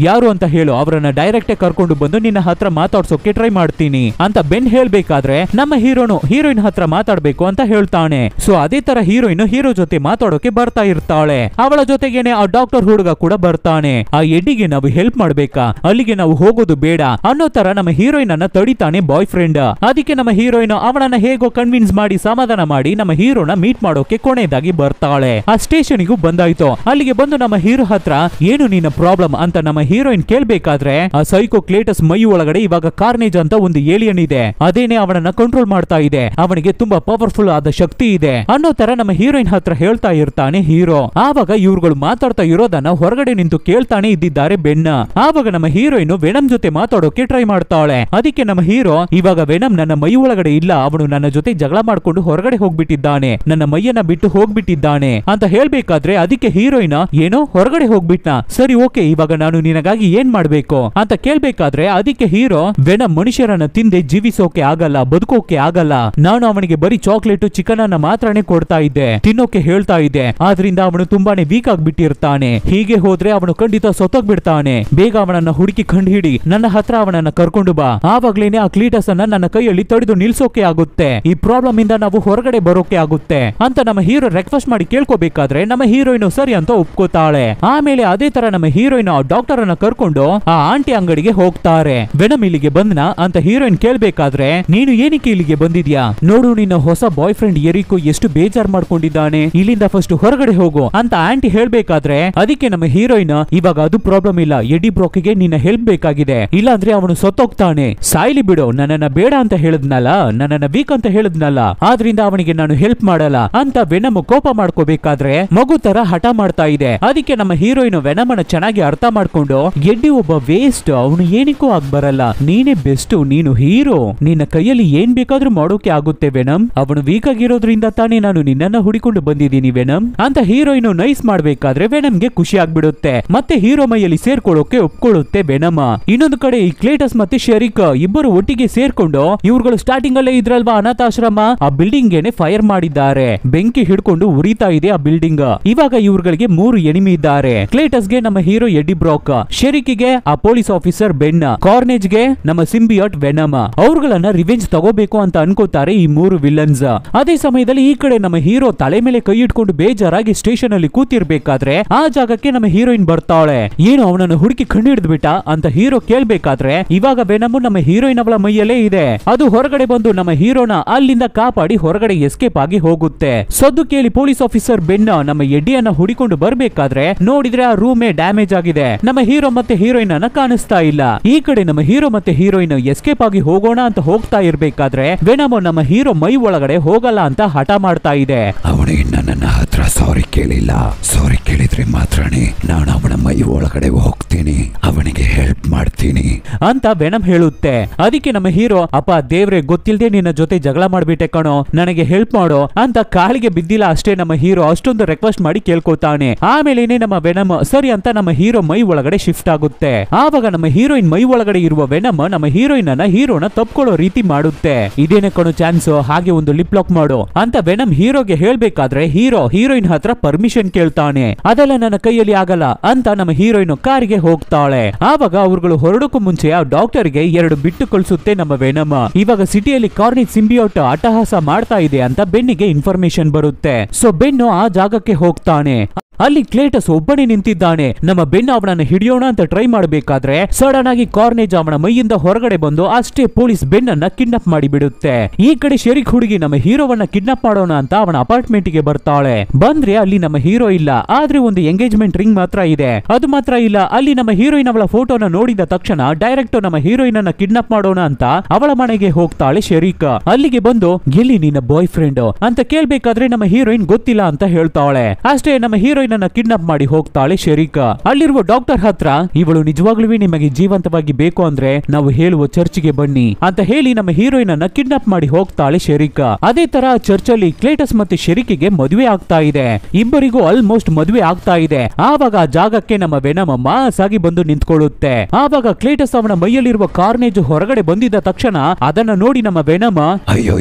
ಯಾರು ಅಂತ ಅಂತ ಹೇಳು, ಅವರನ್ನ ಡೈರೆಕ್ಟ್ ಕರ್ಕೊಂಡು ಬಂದು ನಿನ್ನ ಹತ್ರ ಮಾತಾಡ್ಸೋಕೆ ಟ್ರೈ ಮಾಡ್ತೀನಿ ಅಂತ ಬೆನ್ ಹೇಳ್ಬೇಕಾದ್ರೆ ನಮ್ಮ ಹೀರೋಯಿನ್ ಹತ್ರ ಮಾತಾಡ್ಬೇಕು ಅಂತ ಹೇಳ್ತಾನೆ. ಸೊ ಅದೇ ತರ ಹೀರೋ ಜೊತೆ ಮಾತಾಡೋಕೆ ಬರ್ತಾ ಇರ್ತಾಳೆ. ಅವಳ ಜೊತೆಗೇನೆ ಆ ಡಾಕ್ಟರ್ ಹುಡುಗ ಕೂಡ ಬರ್ತಾನೆ. ಆ ಎಡ್ಡಿಗೆ ನಾವು ಹೆಲ್ಪ್ ಮಾಡ್ಬೇಕಾ, ಅಲ್ಲಿಗೆ ನಾವು ಹೋಗೋದು ಬೇಡ ಅನ್ನೋ ತರ ನಮ್ಮ ಹೀರೋಯಿನ್ ಅನ್ನ ತಡಿತಾನೆ ಬಾಯ್ ಫ್ರೆಂಡ್. ಅದಕ್ಕೆ ನಮ್ಮ ಹೀರೋಯಿನ್ ಅವಳನ್ನ ಹೇಗೋ ಕನ್ವಿನ್ಸ್ ಮಾಡಿ ಸಮಾಧಾನ ಮಾಡಿ ನಮ್ಮ ಹೀರೋನ ಮೀಟ್ ಮಾಡೋಕೆ ಕೊನೆಯದಾಗಿ ಬರ್ತಾಳೆ. ಆ ಸ್ಟೇಷನ್ಗೂ ಬಂದಾಯ್ತು. ಅಲ್ಲಿಗೆ ಬಂದು ನಮ್ಮ ಹೀರೋ ಹತ್ರ ಏನು ನಿನ್ನ ಪ್ರಾಬ್ಲಮ್ ಅಂತ ನಮ್ಮ ಹೀರೋಯಿನ್ ಕೇಳ್ಬೇಕಾದ್ರೆ ಆ ಸೈಕೋ ಕ್ಲೇಟಸ್ ಮೈ ಒಳಗಡೆ ಇವಾಗ ಕಾರ್ನೇಜ್ ಅಂತ ಒಂದು ಏಲಿಯನ್ ಇದೆ, ಅದೇನೆ ಅವನನ್ನ ಕಂಟ್ರೋಲ್ ಮಾಡ್ತಾ ಇದೆ, ಅವನಿಗೆ ತುಂಬಾ ಪವರ್ಫುಲ್ ಆದ ಶಕ್ತಿ ಇದೆ ಅನ್ನೋ ತರ ನಮ್ಮ ಹೀರೋಯಿನ್ ಹತ್ರ ಹೇಳ್ತಾ ಇರ್ತಾನೆ ಹೀರೋ. ಆವಾಗ ಇವ್ರುಗಳು ಮಾತಾಡ್ತಾ ಇರೋದನ್ನ ಹೊರಗಡೆ ನಿಂತು ಕೇಳ್ತಾನೆ ಇದ್ದಿದ್ದಾರೆ ಬೆನ್ನ. ಆವಾಗ ನಮ್ಮ ಹೀರೋಯಿನ್ ವೆನಮ್ ಜೊತೆ ಮಾತಾಡೋಕೆ ಟ್ರೈ ಮಾಡ್ತಾಳೆ. ಅದಕ್ಕೆ ನಮ್ಮ ಹೀರೋ ಇವಾಗ ವೆನಮ್ ನನ್ನ ಮೈ ಒಳಗಡೆ ಇಲ್ಲ, ಅವನು ನನ್ನ ಜೊತೆ ಜಗಳ ಮಾಡ್ಕೊಂಡು ಹೊರಗಡೆ ಹೋಗ್ಬಿಟ್ಟಿದ್ದಾನೆ, ನನ್ನ ಮೈಯನ್ನ ಬಿಟ್ಟು ಹೋಗ್ಬಿಟ್ಟಿದ್ದಾನೆ ಅಂತ ಹೇಳ್ಬೇಕಾದ್ರೆ ಅದಕ್ಕೆ ಹೀರೋಯಿನ್ ಏನೋ ಹೊರಗಡೆ ಹೋಗ್ಬಿಟ್ನಾ, ಸರಿ ಓಕೆ ಇವಾಗ ನಾನು ನಿನಗಾಗಿ ಏನ್ ಮಾಡ್ಬೇಕು ಅಂತ ಕೇಳ್ಬೇಕಾದ್ರೆ ಅದಕ್ಕೆ ಹೀರೋ ವೆನಮ್ ಮನುಷ್ಯರನ್ನ ತಿಂದೆ ಜೀವಿಸೋಕೆ ಆಗಲ್ಲ, ಬದುಕೋಕೆ ಆಗಲ್ಲ, ನಾನು ಅವನಿಗೆ ಬರೀ ಚಾಕ್ಲೇಟ್ ಚಿಕನ್ ಅನ್ನ ಮಾತ್ರನೇ ಕೊಡ್ತಾ ಇದ್ದೆ, ತಿನ್ನೋಕೆ ಹೇಳ್ತಾ ಇದ್ದೆ, ಆದ್ರಿಂದ ಅವನು ತುಂಬಾನೇ ವೀಕ್ ಆಗ್ಬಿಟ್ಟಿರ್ತಾನೆ, ಹೀಗೆ ಹೋದ್ರೆ ಅವನು ಖಂಡಿತ ಸತ್ತೋಗ್ಬಿಡ್ತಾನೆ, ಬೇಗ ಅವನನ್ನ ಹುಡುಕಿ ಕಂಡು ಹಿಡಿ, ನನ್ನ ಹತ್ರ ಅವನನ್ನ ಕರ್ಕೊಂಡು ಬಾ, ಆವಾಗ್ಲೇನೆ ಆ ಕ್ಲೀಟಸ್ ಅನ್ನ ನನ್ನ ಕೈಯಲ್ಲಿ ತಡೆದು ನಿಲ್ಸೋಕೆ ಆಗುತ್ತೆ, ಈ ಪ್ರಾಬ್ಲಮ್ ಇಂದ ನಾವು ಹೊರಗಡೆ ಬರೋಕೆ ಆಗುತ್ತೆ ಅಂತ ನಮ್ಮ ಹೀರೋ ರಿಕ್ವೆಸ್ಟ್ ಮಾಡಿ ಕೇಳ್ಕೋಬೇಕಾದ್ರೆ ನಮ್ಮ ಹೀರೋಯಿನ್ ಸರಿ ಅಂತ ಒಪ್ಕೋತಾಳೆ. ಆಮೇಲೆ ಅದೇ ತರ ನಮ್ಮ ಹೀರೋಯಿನ್ ಡಾಕ್ಟರ್ ಅನ್ನ ಕರ್ಕೊಂಡು ಆ ಆಂಟಿ ಅಂಗಡಿಗೆ ಹೋಗ್ತಾರೆ. ವೆನಮ್ ಇಲ್ಲಿಗೆ ಬಂದ್ನಾ ಅಂತ ಹೀರೋಯಿನ್ ಕೇಳ್ಬೇಕಾದ್ರೆ ನೀನು ಏನಕ್ಕೆ ಇಲ್ಲಿಗೆ ಬಂದಿದ್ಯಾ, ನೋಡು ನಿನ್ನ ಹೊಸ ಬಾಯ್ ಫ್ರೆಂಡ್ ಎರಿಕೋ ಎಷ್ಟು ಬೇಜಾರ್ ಮಾಡ್ಕೊಂಡಿದ್ದಾನೆ, ಇಲ್ಲಿಂದ ಫಸ್ಟ್ ಹೊರಗಡೆ ಹೋಗು ಅಂತ ಆಂಟಿ ಹೇಳ್ಬೇಕಾದ್ರೆ ಅದಕ್ಕೆ ನಮ್ಮ ಹೀರೋಯಿನ್ ಇವಾಗ ಅದು ಪ್ರಾಬ್ಲಮ್ ಇಲ್ಲ, ಎಡಿ ಬ್ರೋಕ್ಗೆ ನಿನ್ನ ಹೆಲ್ಪ್ ಬೇಕಾಗಿದೆ, ಇಲ್ಲಾಂದ್ರೆ ಅವನು ಸತ್ತೋಗ್ತಾನೆ, ಸಾಯ್ಲಿ ಬಿಡು, ನನ್ನನ್ನ ಬೇಡ ಅಂತ ಹೇಳಿದ್ನಲ್ಲ, ನನ್ನನ್ನ ವೀಕ್ ಅಂತ ಹೇಳಿದ್ನಲ್ಲ, ಆದ್ರಿಂದ ಅವನಿಗೆ ನಾನು ಹೆಲ್ಪ್ ಮಾಡಲ್ಲ ಅಂತ ವೆನಮ್ ಕೋಪ ಮಾಡ್ಕೋಬೇಕಾದ್ರೆ ಮಗು ತರ ಹಠ ಮಾಡ್ತಾ ಇದೆ. ಅದಕ್ಕೆ ನಮ್ಮ ಹೀರೋಯಿನ್ ವೆನಮ್ ಅನ್ನ ಚೆನ್ನಾಗಿ ಅರ್ಥ ಮಾಡ್ಕೊಂಡು ಎಡ್ಡಿ ಒಬ್ಬ ವೇಸ್ಟ್, ಅವನು ಏನಕ್ಕೂ ಆಗ್ ಬರಲ್ಲ, ನೀನೇ ಬೆಸ್ಟ್, ನೀನು ಹೀರೋ, ನಿನ್ನ ಕೈಯಲ್ಲಿ ಏನ್ ಬೇಕಾದ್ರೂ ಮಾಡೋಕೆ ಆಗುತ್ತೆ ವೆನಮ್, ಅವನು ವೀಕ್ ಆಗಿರೋದ್ರಿಂದ ತಾನೇ ನಾನು ನಿನ್ನನ್ನ ಹುಡಿಕೊಂಡು ಬಂದಿದ್ದೀನಿ ವೆನಮ್ ಅಂತ ಹೀರೋಯಿನ್ ನೈಸ್ ಮಾಡ್ಬೇಕಾದ್ರೆ ವೆನಮ್ಗೆ ಖುಷಿ ಆಗ್ಬಿಡುತ್ತೆ, ಮತ್ತೆ ಹೀರೋ ಮೈಯಲ್ಲಿ ಸೇರ್ಕೊಳ್ಳೋಕೆ ಒಪ್ಕೊಳ್ಳುತ್ತೆ ವೆನಮ್. ಇನ್ನೊಂದು ಕಡೆ ಈ ಕ್ಲೇಟಸ್ ಮತ್ತೆ ಶೆರಿಕ್ ಇಬ್ಬರು ಒಟ್ಟಿಗೆ ಸೇರ್ಕೊಂಡು ಇವ್ರುಗಳು ಸ್ಟಾರ್ಟಿಂಗ್ ಅಲ್ಲೇ ಇದ್ರಲ್ವಾ ಅನಾಥಾಶ್ರಮ, ಆ ಬಿಲ್ಡಿಂಗ್ ಗೆನೆ ಫೈರ್ ಮಾಡಿದ್ದಾರೆ, ಬೆಂಕಿ ಹಿಡ್ಕೊಂಡು ಉರಿತಾ ಇದೆ ಆ ಬಿಲ್ಡಿಂಗ್. ಇವಾಗ ಇವ್ರುಗಳಿಗೆ 3 ಎನಿಮಿ ಇದ್ದಾರೆ. ಕ್ಲೇಟಸ್ಗೆ ನಮ್ಮ ಹೀರೋ ಎಡಿ ಬ್ರಾಕ್, ಶೆರಿಕ್ಗೆ ಆ ಪೊಲೀಸ್ ಆಫೀಸರ್ ಬೆನ್, ಕಾರ್ನೇಜ್ಗೆ ನಮ್ಮ ಸಿಂಬಿಯಾಟ್ ವೆನಮ್. ಅವ್ರುಗಳನ್ನ ರಿವೆಂಜ್ ತಗೋಬೇಕು ಅಂತ ಅನ್ಕೋತಾರೆ ಈ 3 ವಿಲನ್ಸ್. ಅದೇ ಸಮಯದಲ್ಲಿ ಈ ಕಡೆ ನಮ್ಮ ಹೀರೋ ತಲೆ ಮೇಲೆ ಕೈ ಇಟ್ಕೊಂಡು ಬೇಜಾರಾಗಿ ಸ್ಟೇಷನ್ ಅಲ್ಲಿ ಕೂತಿರ್ಬೇಕಾದ್ರೆ ಆ ಜಾಗಕ್ಕೆ ನಮ್ಮ ಹೀರೋಯಿನ್ ಬರ್ತಾಳೆ. ಏನು ಅವನನ್ನು ಹುಡುಕಿ ಕಂಡು ಹಿಡಿದು ಬಿಟ್ಟ ಅಂತ ಹೀರೋ ಕೇಳ್ಬೇಕಾದ್ರೆ ಇವಾಗ ವೆನಮ್ ನಮ್ಮ ಹೀರೋಯಿನ್ ಅವಳ ಮೈಯಲ್ಲೇ ಇದೆ, ಅದು ಹೊರಗಡೆ ಬಂದು ನಮ್ಮ ಹೀರೋನ ಅಲ್ಲಿಂದ ಕಾಪಾಡಿ ಹೊರಗಡೆ ಎಸ್ಕೇಪ್ ಆಗಿ ಹೋಗುತ್ತೆ. ಸದ್ದು ಕೇಳಿ ಪೊಲೀಸ್ ಆಫೀಸರ್ ಬೆನ್ನ ನಮ್ಮ ಎಡ್ಡಿಯನ್ನ ಹುಡಿಕೊಂಡು ಬರ್ಬೇಕಾದ್ರೆ ನೋಡಿದ್ರೆ ಆ ರೂಮೇ ಡ್ಯಾಮೇಜ್ ಆಗಿದೆ, ನಮ್ಮ ಹೀರೋ ಮತ್ತೆ ಹೀರೋಯಿನ್ ಅನ್ನ ಕಾಣಿಸ್ತಾ ಇಲ್ಲ. ಈ ಕಡೆ ನಮ್ಮ ಹೀರೋ ಮತ್ತೆ ಹೀರೋಯಿನ್ ಎಸ್ಕೇಪ್ ಆಗಿ ಹೋಗೋಣ ಅಂತ ಹೋಗ್ತಾ ಇರ್ಬೇಕಾದ್ರೆ ವೆನಮ್ ನಮ್ಮ ಹೀರೋ ಮೈ ಒಳಗಡೆ ಹೋಗಲ್ಲ ಅಂತ ಹಠ ಮಾಡ್ತಾ ಇದೆ. ಅವನು ಇನ್ನ ನನ್ನ ಹತ್ರ ಸಾರಿ ಕೇಳಿಲ್ಲ, ಸಾರಿ ಕೇಳಿದ್ರೆ ಮಾತ್ರನೇ ನಾನು ಅವನ ಮೈ ಒಳಗಡೆ ಹೋಗ್ತೀನಿ, ಅವನಿಗೆ ಹೆಲ್ಪ್ ಮಾಡ್ತೀನಿ ಅಂತ ವೆನಮ್ ಹೇಳುತ್ತೆ. ಅದಕ್ಕೆ ನಮ್ಮ ಹೀರೋ ಅಪ್ಪ ದೇವ್ರೆ ಗೊತ್ತಿಲ್ಲದೆ ನಿನ್ನ ಜೊತೆ ಜಗಳ ಮಾಡ್ಬಿಟ್ಟೆ ಕಣೋ, ನನಗೆ ಹೆಲ್ಪ್ ಮಾಡೋ ಅಂತ ಕಾಲಿಗೆ ಬಿದ್ದಿಲ್ಲ ಅಷ್ಟೇ. ನಮ್ಮ ಹೀರೋ ಅಷ್ಟೊಂದು ರಿಕ್ವೆಸ್ಟ್ ಮಾಡಿ ಕೇಳ್ಕೊತಾನೆ. ಆಮೇಲೇನೆ ನಮ್ಮ ವೆನಮ್ ಸರಿ ಅಂತ ನಮ್ಮ ಹೀರೋ ಮೈ ಒಳಗಡೆ ಶಿಫ್ಟ್ ಆಗುತ್ತೆ. ಆವಾಗ ನಮ್ಮ ಹೀರೋಯಿನ್ ಮೈ ಒಳಗಡೆ ಇರುವ ವೆನಮ್ ನಮ್ಮ ಹೀರೋಯಿನ್ ಅನ್ನ ಹೀರೋನ ತಪ್ಕೊಳ್ಳೋ ರೀತಿ ಮಾಡುತ್ತೆ. ಇದೇನೆ ಕಣೋ ಚಾನ್ಸ್, ಹಾಗೆ ಒಂದು ಲಿಪ್ ಲಾಕ್ ಮಾಡು ಅಂತ ವೆನಮ್ ಹೀರೋಗೆ ಹೇಳ್ಬೇಕಾದ್ರೆ ಹೀರೋ ಹೀರೋಯಿನ್ ಹತ್ರ ಪರ್ಮಿಷನ್ ಕೇಳ್ತಾನೆ. ಅದೆಲ್ಲ ನನ್ನ ಕೈಯಲ್ಲಿ ಆಗಲ್ಲ ಅಂತ ನಮ್ಮ ಹೀರೋಯಿನ್ ಕಾರಿಗೆ ಹೋಗ್ತಾಳೆ. ಆವಾಗ ಅವ್ರುಗಳು ಹೊರಡೋಕು ಮುಂಚೆ ಆ ಡಾಕ್ಟರ್ಗೆ 2 ಬಿಟ್ಟು ಕಳಿಸುತ್ತೆ ನಮ್ಮ ವೆನಮ್. ಇವಾಗ ಸಿಟಿಯಲ್ಲಿ ಕಾರ್ನೇಜ್ ಸಿಂಬಿಯೋಟ್ ಅಟ್ಟಹಾಸ ಮಾಡ್ತಾ ಇದೆ ಅಂತ ಬೆನ್ನಿಗೆ ಇನ್ಫಾರ್ಮೇಶನ್ ಬರುತ್ತೆ. ಸೊ ಬೆನ್ನು ಆ ಜಾಗಕ್ಕೆ ಹೋಗ್ತಾನೆ. ಅಲ್ಲಿ ಕ್ಲೇಟಸ್ ಒಬ್ಬನೇ ನಿಂತಿದ್ದಾನೆ. ನಮ್ಮ ಬೆನ್ ಅವನನ್ನ ಹಿಡಿಯೋಣ ಅಂತ ಟ್ರೈ ಮಾಡಬೇಕಾದ್ರೆ ಸಡನ್ ಆಗಿ ಕಾರ್ನೇಜ್ ಅವನ ಮೈಯಿಂದ ಹೊರಗಡೆ ಬಂದು ಅಷ್ಟೇ ಪೊಲೀಸ್ ಬೆನ್ ಅನ್ನ ಕಿಡ್ನಾಪ್ ಮಾಡಿ ಬಿಡುತ್ತೆ. ಈ ಕಡೆ ಶೆರಿಕ್ ಹುಡುಗಿ ನಮ್ಮ ಹೀರೋವನ್ನ ಕಿಡ್ನಾಪ್ ಮಾಡೋಣ ಅಂತ ಅವನ ಅಪಾರ್ಟ್ಮೆಂಟ್ ಗೆ ಬರ್ತಾಳೆ. ಬಂದ್ರೆ ಅಲ್ಲಿ ನಮ್ಮ ಹೀರೋ ಇಲ್ಲ, ಆದ್ರೆ ಒಂದು ಎಂಗೇಜ್ಮೆಂಟ್ ರಿಂಗ್ ಮಾತ್ರ ಇದೆ. ಅದು ಮಾತ್ರ ಇಲ್ಲ, ಅಲ್ಲಿ ನಮ್ಮ ಹೀರೋಯಿನ್ ಅವಳ ಫೋಟೋನ ನೋಡಿದ ತಕ್ಷಣ ಡೈರೆಕ್ಟ್ ನಮ್ಮ ಹೀರೋಯಿನ್ ಅನ್ನ ಕಿಡ್ನಾಪ್ ಮಾಡೋಣ ಅಂತ ಅವಳ ಮನೆಗೆ ಹೋಗ್ತಾಳೆ ಶೆರಿಕ್. ಅಲ್ಲಿಗೆ ಬಂದು ಎಲ್ಲಿ ನಿನ್ನ ಬಾಯ್ ಫ್ರೆಂಡ್ ಅಂತ ಕೇಳ್ಬೇಕಾದ್ರೆ ನಮ್ಮ ಹೀರೋಯಿನ್ ಗೊತ್ತಿಲ್ಲ ಅಂತ ಹೇಳ್ತಾಳೆ. ಅಷ್ಟೇ ನಮ್ಮ ಹೀರೋಯಿನ್ ಕಿಡ್ನಾಪ್ ಮಾಡಿ ಹೋಗ್ತಾಳೆ ಶೆರಿಕ್. ಅಲ್ಲಿರುವ ಡಾಕ್ಟರ್ ಹತ್ರ ಇವಳು ನಿಜವಾಗ್ಲೂ ನಿಮಗೆ ಜೀವಂತವಾಗಿ ಬೇಕು ಅಂದ್ರೆ ನಾವು ಹೇಳುವ ಚರ್ಚ್ಗೆ ಬನ್ನಿ ಅಂತ ಹೇಳಿ ನಮ್ಮ ಹೀರೋಯಿನ್ ಅನ್ನ ಕಿಡ್ನಾಪ್ ಮಾಡಿ ಹೋಗ್ತಾಳೆ ಶೆರಿಕ್. ಅದೇ ತರ ಚರ್ಚ್ ಅಲ್ಲಿ ಕ್ಲೇಟಸ್ ಮತ್ತೆ ಶೆರಿಕಿಗೆ ಮದುವೆ ಆಗ್ತಾ ಇದೆ. ಇಬ್ಬರಿಗೂ ಆಲ್ಮೋಸ್ಟ್ ಮದುವೆ ಆಗ್ತಾ ಇದೆ. ಆವಾಗ ಆ ಜಾಗಕ್ಕೆ ನಮ್ಮ ವೆನಮ್ ಮಾಸ್ ಆಗಿ ಬಂದು ನಿಂತ್ಕೊಳ್ಳುತ್ತೆ. ಆವಾಗ ಕ್ಲೇಟಸ್ ಅವನ ಮೈಯಲ್ಲಿರುವ ಕಾರ್ನೇಜ್ ಹೊರಗಡೆ ಬಂದಿದ್ದ ತಕ್ಷಣ ಅದನ್ನ ನೋಡಿ ನಮ್ಮ ವೆನಮ್ ಅಯ್ಯೋ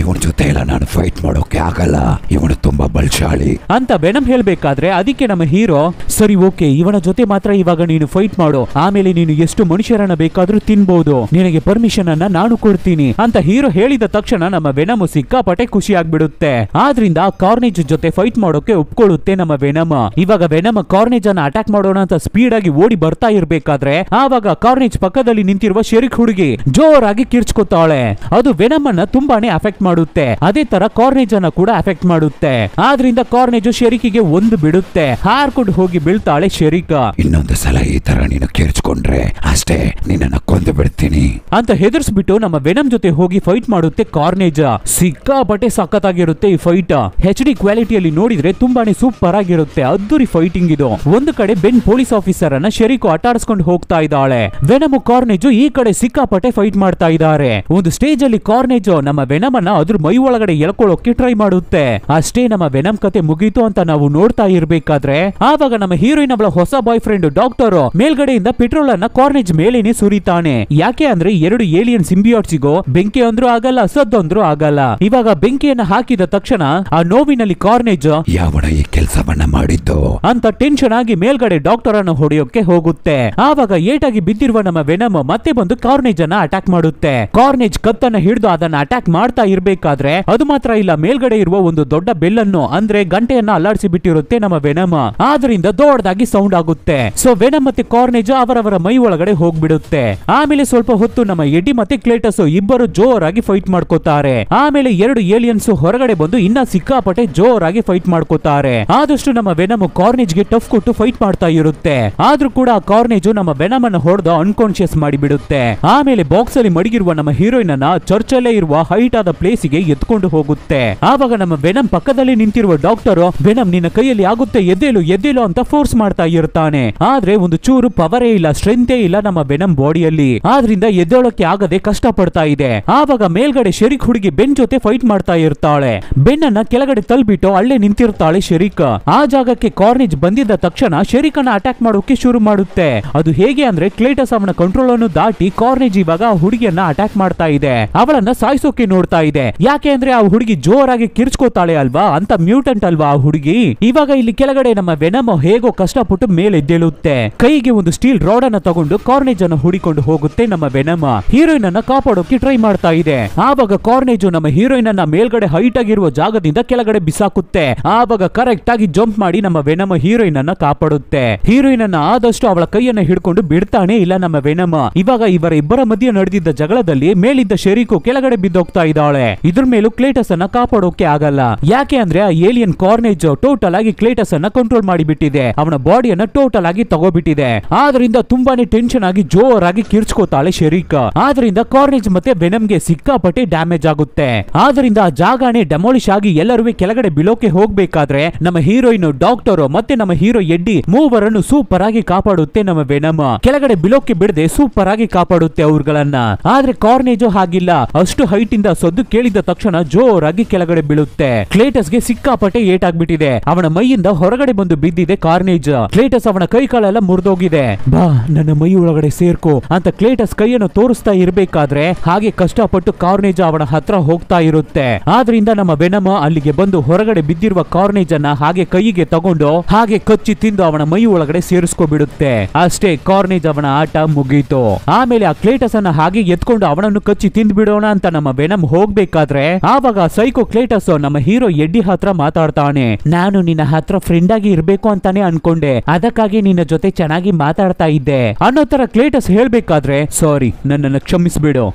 ಇವನ ಜೊತೆ ಎಲ್ಲ ನಾನು ಫೈಟ್ ಮಾಡೋಕೆ ಆಗಲ್ಲ, ಇವನು ತುಂಬಾ ಬಲಶಾಲಿ ಅಂತ ವೆನಮ್ ಹೇಳ್ಬೇಕು. ಇರ್ಬೇಕಾದ್ರೆ ಅದಕ್ಕೆ ನಮ್ಮ ಹೀರೋ ಸರಿ ಓಕೆ ಇವನ ಜೊತೆ ಮಾತ್ರ ಇವಾಗ ನೀನು ಫೈಟ್ ಮಾಡು, ಆಮೇಲೆ ನೀನು ಎಷ್ಟು ಮನುಷ್ಯರನ್ನ ಬೇಕಾದ್ರೂ ತಿನ್ಬಹುದು, ನಿನಗೆ ಪರ್ಮಿಷನ್ ಅನ್ನ ನಾನು ಕೊಡ್ತೀನಿ ಅಂತ ಹೀರೋ ಹೇಳಿದ ತಕ್ಷಣ ನಮ್ಮ ವೆನಮ್ ಸಿಕ್ಕಾಪಟ್ಟೆ ಖುಷಿ ಆಗ್ಬಿಡುತ್ತೆ. ಆದ್ರಿಂದ ಕಾರ್ನೇಜ್ ಜೊತೆ ಫೈಟ್ ಮಾಡೋಕೆ ಒಪ್ಕೊಳ್ಳುತ್ತೆ ನಮ್ಮ ವೆನಮ್. ಇವಾಗ ವೆನಮ್ ಕಾರ್ನೇಜ್ ಅನ್ನ ಅಟ್ಯಾಕ್ ಮಾಡೋಣ ಅಂತ ಸ್ಪೀಡ್ ಆಗಿ ಓಡಿ ಬರ್ತಾ ಇರ್ಬೇಕಾದ್ರೆ ಆವಾಗ ಕಾರ್ನೇಜ್ ಪಕ್ಕದಲ್ಲಿ ನಿಂತಿರುವ ಶೆರಿಕ್ ಹುಡುಗಿ ಜೋರಾಗಿ ಕಿರ್ಚ್ಕೊತಾಳೆ. ಅದು ವೆನಮ್ ಅನ್ನ ತುಂಬಾನೇ ಅಫೆಕ್ಟ್ ಮಾಡುತ್ತೆ, ಅದೇ ತರ ಕಾರ್ನೇಜ್ ಅನ್ನ ಕೂಡ ಅಫೆಕ್ಟ್ ಮಾಡುತ್ತೆ. ಆದ್ರಿಂದ ಕಾರ್ನೇಜ್ ಶೆರಿಕಿಗೆ ಒಂದು ಬಿಡುತ್ತೆ, ಹಾರ್ಕೊಂಡು ಹೋಗಿ ಬೀಳ್ತಾಳೆ ಶೆರಿಕ. ಇನ್ನೊಂದು ಸಲ ಈ ತರ ನೀನು ಕಿರ್ಚ್ಕೊಂಡ್ರೆ ಅಷ್ಟೇ ನಿನ್ನನ್ನ ಕೊಂದು ಬಿಡ್ತೀನಿ ಅಂತ ಹೆದರ್ಸ್ಬಿಟ್ಟು ನಮ್ಮ ವೆನಮ್ ಜೊತೆ ಹೋಗಿ ಫೈಟ್ ಮಾಡುತ್ತೆ ಕಾರ್ನೇಜ್. ಸಿಕ್ಕಾಪಟ್ಟೆ ಸಖತ್ತಾಗಿರುತ್ತೆ ಈ ಫೈಟ್. HD ಕ್ವಾಲಿಟಿಯಲ್ಲಿ ನೋಡಿದ್ರೆ ತುಂಬಾನೇ ಸೂಪರ್ ಆಗಿರುತ್ತೆ, ಅದ್ದೂರಿ ಫೈಟಿಂಗ್ ಇದು. ಒಂದು ಕಡೆ ಬೆನ್ ಪೊಲೀಸ್ ಆಫೀಸರ್ ಅನ್ನ ಶೆರಿಕೋ ಆಟಾಡಿಸ್ಕೊಂಡು ಹೋಗ್ತಾ ಇದ್ದಾಳೆ, ವೆನಮ್ ಕಾರ್ನೇಜ್ ಈ ಕಡೆ ಸಿಕ್ಕಾಪಟ್ಟೆ ಫೈಟ್ ಮಾಡ್ತಾ ಇದ್ದಾರೆ. ಒಂದು ಸ್ಟೇಜ್ ಅಲ್ಲಿ ಕಾರ್ನೇಜ್ ನಮ್ಮ ವೆನಮ್ ಅನ್ನ ಅದ್ರ ಮೈ ಒಳಗಡೆ ಎಳ್ಕೊಳ್ಳೋಕೆ ಟ್ರೈ ಮಾಡುತ್ತೆ. ಅಷ್ಟೇ ನಮ್ಮ ವೆನಮ್ ಕತೆ ಮುಗೀತು ಅಂತ ನಾವು ನೋಡ್ತಾ ಇರ್ಬೇಕಾದ್ರೆ ಆವಾಗ ನಮ್ಮ ಹೀರೋಯಿನ್ ಅವಳ ಹೊಸ ಬಾಯ್ ಫ್ರೆಂಡ್ ಡಾಕ್ಟರ್ ಮೇಲ್ಗಡೆಯಿಂದ ಪೆಟ್ರೋಲ್ ಅನ್ನ ಕಾರ್ನೇಜ್ ಮೇಲೇನೆ ಸುರಿತಾನೆ. ಯಾಕೆ ಅಂದ್ರೆ ಎರಡು ಏಲಿಯನ್ ಸಿಂಬಿಯಾಟ್ಸಿಗೂ ಬೆಂಕಿ ಅಂದ್ರೂ ಆಗಲ್ಲ, ಸದ್ದಂದ್ರೂ ಆಗಲ್ಲ. ಇವಾಗ ಬೆಂಕಿಯನ್ನ ಹಾಕಿದ ತಕ್ಷಣ ಆ ನೋವಿನಲ್ಲಿ ಕಾರ್ನೇಜ್ ಯಾವನ ಈ ಕೆಲಸವನ್ನ ಮಾಡಿದ್ದು ಅಂತ ಟೆನ್ಷನ್ ಆಗಿ ಮೇಲ್ಗಡೆ ಡಾಕ್ಟರ್ ಅನ್ನು ಹೊಡೆಯೋಕೆ ಹೋಗುತ್ತೆ. ಆವಾಗ ಏಟಾಗಿ ಬಿದ್ದಿರುವ ನಮ್ಮ ವೆನಮ್ ಮತ್ತೆ ಬಂದು ಕಾರ್ನೇಜ್ ಅನ್ನ ಅಟ್ಯಾಕ್ ಮಾಡುತ್ತೆ. ಕಾರ್ನೇಜ್ ಕತ್ತನ್ನ ಹಿಡಿದು ಅದನ್ನ ಅಟ್ಯಾಕ್ ಮಾಡ್ತಾ ಇರ್ಬೇಕಾದ್ರೆ ಅದು ಮಾತ್ರ ಇಲ್ಲ, ಮೇಲ್ಗಡೆ ಇರುವ ಒಂದು ದೊಡ್ಡ ಬೆಲ್ ಅನ್ನು ಅಂದ್ರೆ ಗಂಟೆಯನ್ನ ಅಲ್ಲಾಡಿಸಿ ಬಿಟ್ಟಿರುತ್ತೆ ನಮ್ಮ ವೆನಮ್. ಆದ್ರಿಂದ ದೊಡ್ಡದಾಗಿ ಸೌಂಡ್ ಆಗುತ್ತೆ. ಸೊ ವೆನಮ್ ಮತ್ತೆ ಕಾರ್ನೇಜ್ ಅವರವರ ಮೈ ಒಳಗಡೆ ಹೋಗ್ಬಿಡುತ್ತೆ. ಆಮೇಲೆ ಸ್ವಲ್ಪ ಹೊತ್ತು ನಮ್ಮ ಎಡ್ಡಿ ಮತ್ತೆ ಕ್ಲೇಟಸ್ ಇಬ್ಬರು ಜೋರಾಗಿ ಫೈಟ್ ಮಾಡ್ಕೋತಾರೆ. ಆಮೇಲೆ ಎರಡು ಏಲಿಯನ್ಸ್ ಹೊರಗಡೆ ಬಂದು ಇನ್ನ ಸಿಕ್ಕಾಪಟ್ಟೆ ಜೋರಾಗಿ ಫೈಟ್ ಮಾಡ್ಕೋತಾರೆ. ಆದಷ್ಟು ನಮ್ಮ ವೆನಮ್ ಕಾರ್ನೇಜ್ ಗೆ ಟಫ್ ಕೊಟ್ಟು ಫೈಟ್ ಮಾಡ್ತಾ ಇರುತ್ತೆ. ಆದ್ರೂ ಕೂಡ ಕಾರ್ನೇಜ್ ನಮ್ಮ ವೆನಮ್ ಅನ್ನು ಹೊಡೆದು ಅನ್ಕಾನ್ಶಿಯಸ್ ಮಾಡಿಬಿಡುತ್ತೆ. ಆಮೇಲೆ ಬಾಕ್ಸ್ ಅಲ್ಲಿ ಮಡಗಿರುವ ನಮ್ಮ ಹೀರೋಯಿನ್ ಅನ್ನ ಚರ್ಚ್ ಅಲ್ಲೇ ಇರುವ ಹೈಟ್ ಆದ ಪ್ಲೇಸ್ ಗೆ ಎತ್ಕೊಂಡು ಹೋಗುತ್ತೆ. ಆವಾಗ ನಮ್ಮ ವೆನಮ್ ಪಕ್ಕದಲ್ಲಿ ನಿಂತಿರುವ ಡಾಕ್ಟರ್ ವೆನಮ್ ನಿನ್ನ ಕೈಯಲ್ಲಿ ಆಗುತ್ತೆ ಎದ್ದೇಳು ಎದ್ದೇಳು ಅಂತ ಫೋರ್ಸ್ ಮಾಡ್ತಾ ಇರ್ತಾನೆ. ಆದ್ರೆ ಒಂದು ಚೂರು ಪವರೇ ಇಲ್ಲ, ಸ್ಟ್ರೆಂಥೇ ಇಲ್ಲ ನಮ್ಮ ವೆನಮ್ ಬಾಡಿಯಲ್ಲಿ. ಆದ್ರಿಂದ ಎದ್ದೇಳಕ್ಕೆ ಆಗದೆ ಕಷ್ಟ ಪಡ್ತಾ ಇದೆ. ಆವಾಗ ಮೇಲ್ಗಡೆ ಶೆರಿಕ್ ಹುಡುಗಿ ಬೆನ್ ಜೊತೆ ಫೈಟ್ ಮಾಡ್ತಾ ಇರ್ತಾಳೆ. ಬೆನ್ ಅನ್ನ ಕೆಳಗಡೆ ತಳ್ಬಿಟ್ಟು ಅಲ್ಲೇ ನಿಂತಿರ್ತಾಳೆ ಶೆರಿಕ್. ಆ ಜಾಗಕ್ಕೆ ಕಾರ್ನೇಜ್ ಬಂದಿದ್ದ ತಕ್ಷಣ ಶೆರಿಕ್ ಅನ್ನ ಅಟ್ಯಾಕ್ ಮಾಡೋಕೆ ಶುರು ಮಾಡುತ್ತೆ. ಅದು ಹೇಗೆ ಅಂದ್ರೆ ಕ್ಲೇಟಸ್ ಅವನ ಕಂಟ್ರೋಲ್ ಅನ್ನು ದಾಟಿ ಕಾರ್ನೇಜ್ ಇವಾಗ ಆ ಹುಡುಗಿಯನ್ನ ಅಟ್ಯಾಕ್ ಮಾಡ್ತಾ ಇದೆ. ಅವಳನ್ನ ಸಾಯಿಸೋಕೆ ನೋಡ್ತಾ ಇದೆ. ಯಾಕೆ ಅಂದ್ರೆ ಆ ಹುಡುಗಿ ಜೋರಾಗಿ ಕಿರ್ಚ್ಕೋತಾಳೆ ಅಲ್ವಾ, ಅಂತ ಮ್ಯೂಟೆಂಟ್ ಅಲ್ವಾ ಆ ಹುಡುಗಿ. ಇವಾಗ ಇಲ್ಲಿ ಕೆಳಗಡೆ ನಮ್ಮ ವೆನಮ್ ಹೇಗೋ ಕಷ್ಟಪಟ್ಟು ಮೇಲೆ ಎದ್ದೇಳುತ್ತೆ. ಕೈಗೆ ಒಂದು ಸ್ಟೀಲ್ ರಾಡ್ ಅನ್ನ ತಗೊಂಡು ಕಾರ್ನೇಜ್ ಅನ್ನು ಹುಡಿಕೊಂಡು ಹೋಗುತ್ತೆ ನಮ್ಮ ವೆನಮ್. ಹೀರೋಯಿನ್ ಅನ್ನ ಕಾಪಾಡೋಕೆ ಟ್ರೈ ಮಾಡ್ತಾ ಇದೆ. ಆವಾಗ ಕಾರ್ನೇಜ್ ನಮ್ಮ ಹೀರೋಯಿನ್ ಅನ್ನ ಮೇಲ್ಗಡೆ ಹೈಟ್ ಆಗಿರುವ ಜಾಗದಿಂದ ಕೆಳಗಡೆ ಬಿಸಾಕುತ್ತೆ. ಆವಾಗ ಕರೆಕ್ಟ್ ಆಗಿ ಜಂಪ್ ಮಾಡಿ ನಮ್ಮ ವೆನಮ್ ಹೀರೋಯಿನ್ ಅನ್ನ ಕಾಪಾಡುತ್ತೆ. ಹೀರೋಯಿನ್ ಅನ್ನ ಆದಷ್ಟು ಅವಳ ಕೈಯನ್ನ ಹಿಡ್ಕೊಂಡು ಬಿಡ್ತಾನೆ ಇಲ್ಲ ನಮ್ಮ ವೆನಮ್. ಇವಾಗ ಇವರ ಇಬ್ಬರ ಮಧ್ಯೆ ನಡೆದಿದ್ದ ಜಗಳದಲ್ಲಿ ಮೇಲಿದ್ದ ಶೆರಿಕು ಕೆಳಗಡೆ ಬಿದ್ದೋಗ್ತಾ ಇದ್ದಾಳೆ. ಇದ್ರ ಮೇಲೂ ಕ್ಲೇಟಸ್ ಅನ್ನ ಕಾಪಾಡೋಕೆ ಆಗಲ್ಲ. ಯಾಕೆ ಅಂದ್ರೆ ಆ ಏಲಿಯನ್ ಕಾರ್ನೇಜ್ ಟೋಟಲ್ ಆಗಿ ಕ್ಲೇಟಸ್ ಅನ್ನ ಕಂಟ್ರೋಲ್ ಮಾಡಿಬಿಟ್ಟಿದೆ, ಅವನ ಬಾಡಿಯನ್ನ ಟೋಟಲ್ ಆಗಿ ತಗೋಬಿಟ್ಟಿದೆ. ಆದ್ರಿಂದ ತುಂಬಾನೇ ಟೆನ್ಷನ್ ಆಗಿ ಜೋರಾಗಿ ಕಿರ್ಚ್ಕೋತಾಳೆ ಶೆರಿಕ್. ಆದ್ರಿಂದ ಕಾರ್ನೇಜ್ ಮತ್ತೆ ವೆನಮ್ಗೆ ಸಿಕ್ಕಾಪಟ್ಟೆ ಡ್ಯಾಮೇಜ್ ಆಗುತ್ತೆ. ಆದ್ರಿಂದ ಆ ಜಾಗನೇ ಡೆಮಾಲಿಶ್ ಆಗಿ ಎಲ್ಲರೂ ಕೆಳಗಡೆ ಬಿಲೋಕೆ ಹೋಗ್ಬೇಕಾದ್ರೆ ನಮ್ಮ ಹೀರೋಯಿನ್ ಡಾಕ್ಟರ್ ಮತ್ತೆ ನಮ್ಮ ಹೀರೋ ಎಡ್ಡಿ ಮೂವರನ್ನು ಸೂಪರ್ ಆಗಿ ಕಾಪಾಡುತ್ತೆ ನಮ್ಮ ವೆನಮ್. ಕೆಳಗಡೆ ಬಿಲೋಕೆ ಬಿಡದೆ ಸೂಪರ್ ಆಗಿ ಕಾಪಾಡುತ್ತೆ ಅವ್ರಗಳನ್ನ. ಆದ್ರೆ ಕಾರ್ನೇಜ್ ಹಾಗಿಲ್ಲ, ಅಷ್ಟು ಹೈಟ್ ಇಂದ ಸದ್ದು ಕೇಳಿದ ತಕ್ಷಣ ಜೋರಾಗಿ ಕೆಳಗಡೆ ಬೀಳುತ್ತೆ. ಕ್ಲೇಟಸ್ ಗೆ ಸಿಕ್ಕಾಪಟ್ಟೆ ಏಟ್ ಆಗ್ಬಿಟ್ಟಿದೆ. ಅವನ ಮೈಯಿಂದ ಹೊರಗಡೆ ಬಂದು ಬಿದ್ದಿದೆ ಕಾರ್ನೇಜ್. ಕ್ಲೇಟಸ್ ಅವನ ಕೈ ಕಾಲೆಲ್ಲ ಮುರಿದೋಗಿದೆ. ಬಾ ನನ್ನ ಮೈ ಒಳಗಡೆ ಸೇರ್ಕೋ ಅಂತ ಕ್ಲೇಟಸ್ ಕೈಯನ್ನು ತೋರಿಸ್ತಾ ಇರ್ಬೇಕಾದ್ರೆ ಹಾಗೆ ಕಷ್ಟಪಟ್ಟು ಕಾರ್ನೇಜ್ ಅವನ ಹತ್ರ ಹೋಗ್ತಾ ಇರುತ್ತೆ. ಆದ್ರಿಂದ ನಮ್ಮ ವೆನಮ್ ಅಲ್ಲಿಗೆ ಬಂದು ಹೊರಗಡೆ ಬಿದ್ದಿರುವ ಕಾರ್ನೇಜ್ ಅನ್ನ ಹಾಗೆ ಕೈಗೆ ತಗೊಂಡು ಹಾಗೆ ಕಚ್ಚಿ ತಿಂದು ಅವನ ಮೈ ಒಳಗಡೆ ಸೇರಿಸ್ಕೊಬಿಡುತ್ತೆ. ಅಷ್ಟೇ, ಕಾರ್ನೇಜ್ ಅವನ ಆಟ ಮುಗೀತು. ಆಮೇಲೆ ಆ ಕ್ಲೇಟಸ್ ಅನ್ನ ಹಾಗೆ ಎತ್ಕೊಂಡು ಅವನನ್ನು ಕಚ್ಚಿ ತಿಂದು ಬಿಡೋಣ ಅಂತ ನಮ್ಮ ವೆನಮ್ ಹೋಗ್ಬೇಕಾದ್ರೆ ಆವಾಗ ಸೈಕೋ ಕ್ಲೇಟಸ್ ನಮ್ಮ ಹೀರೋ ಎಡ್ಡಿ ಹತ್ರ ಮಾತಾಡ್ತಾನೆ. ನಾನು ನಿನ್ನ ಹತ್ರ ಫ್ರೆಂಡ್ ಆಗಿ ಇರ್ಬೇಕು ಅಂತಾನೆ ಅನ್ಕೊಂಡೆ, ಅದಕ್ಕಾಗಿ ನಿನ್ನ ಜೊತೆ ಚೆನ್ನಾಗಿ ಮಾತಾಡ್ತಾ ಇದ್ದೆ ಅನ್ನೋ ತರ ಕ್ಲೇಟಸ್ ಹೇಳ್ಬೇಕಾದ್ರೆ ಸಾರಿ ನನ್ನನ್ನು ಕ್ಷಮಿಸ್ಬಿಡು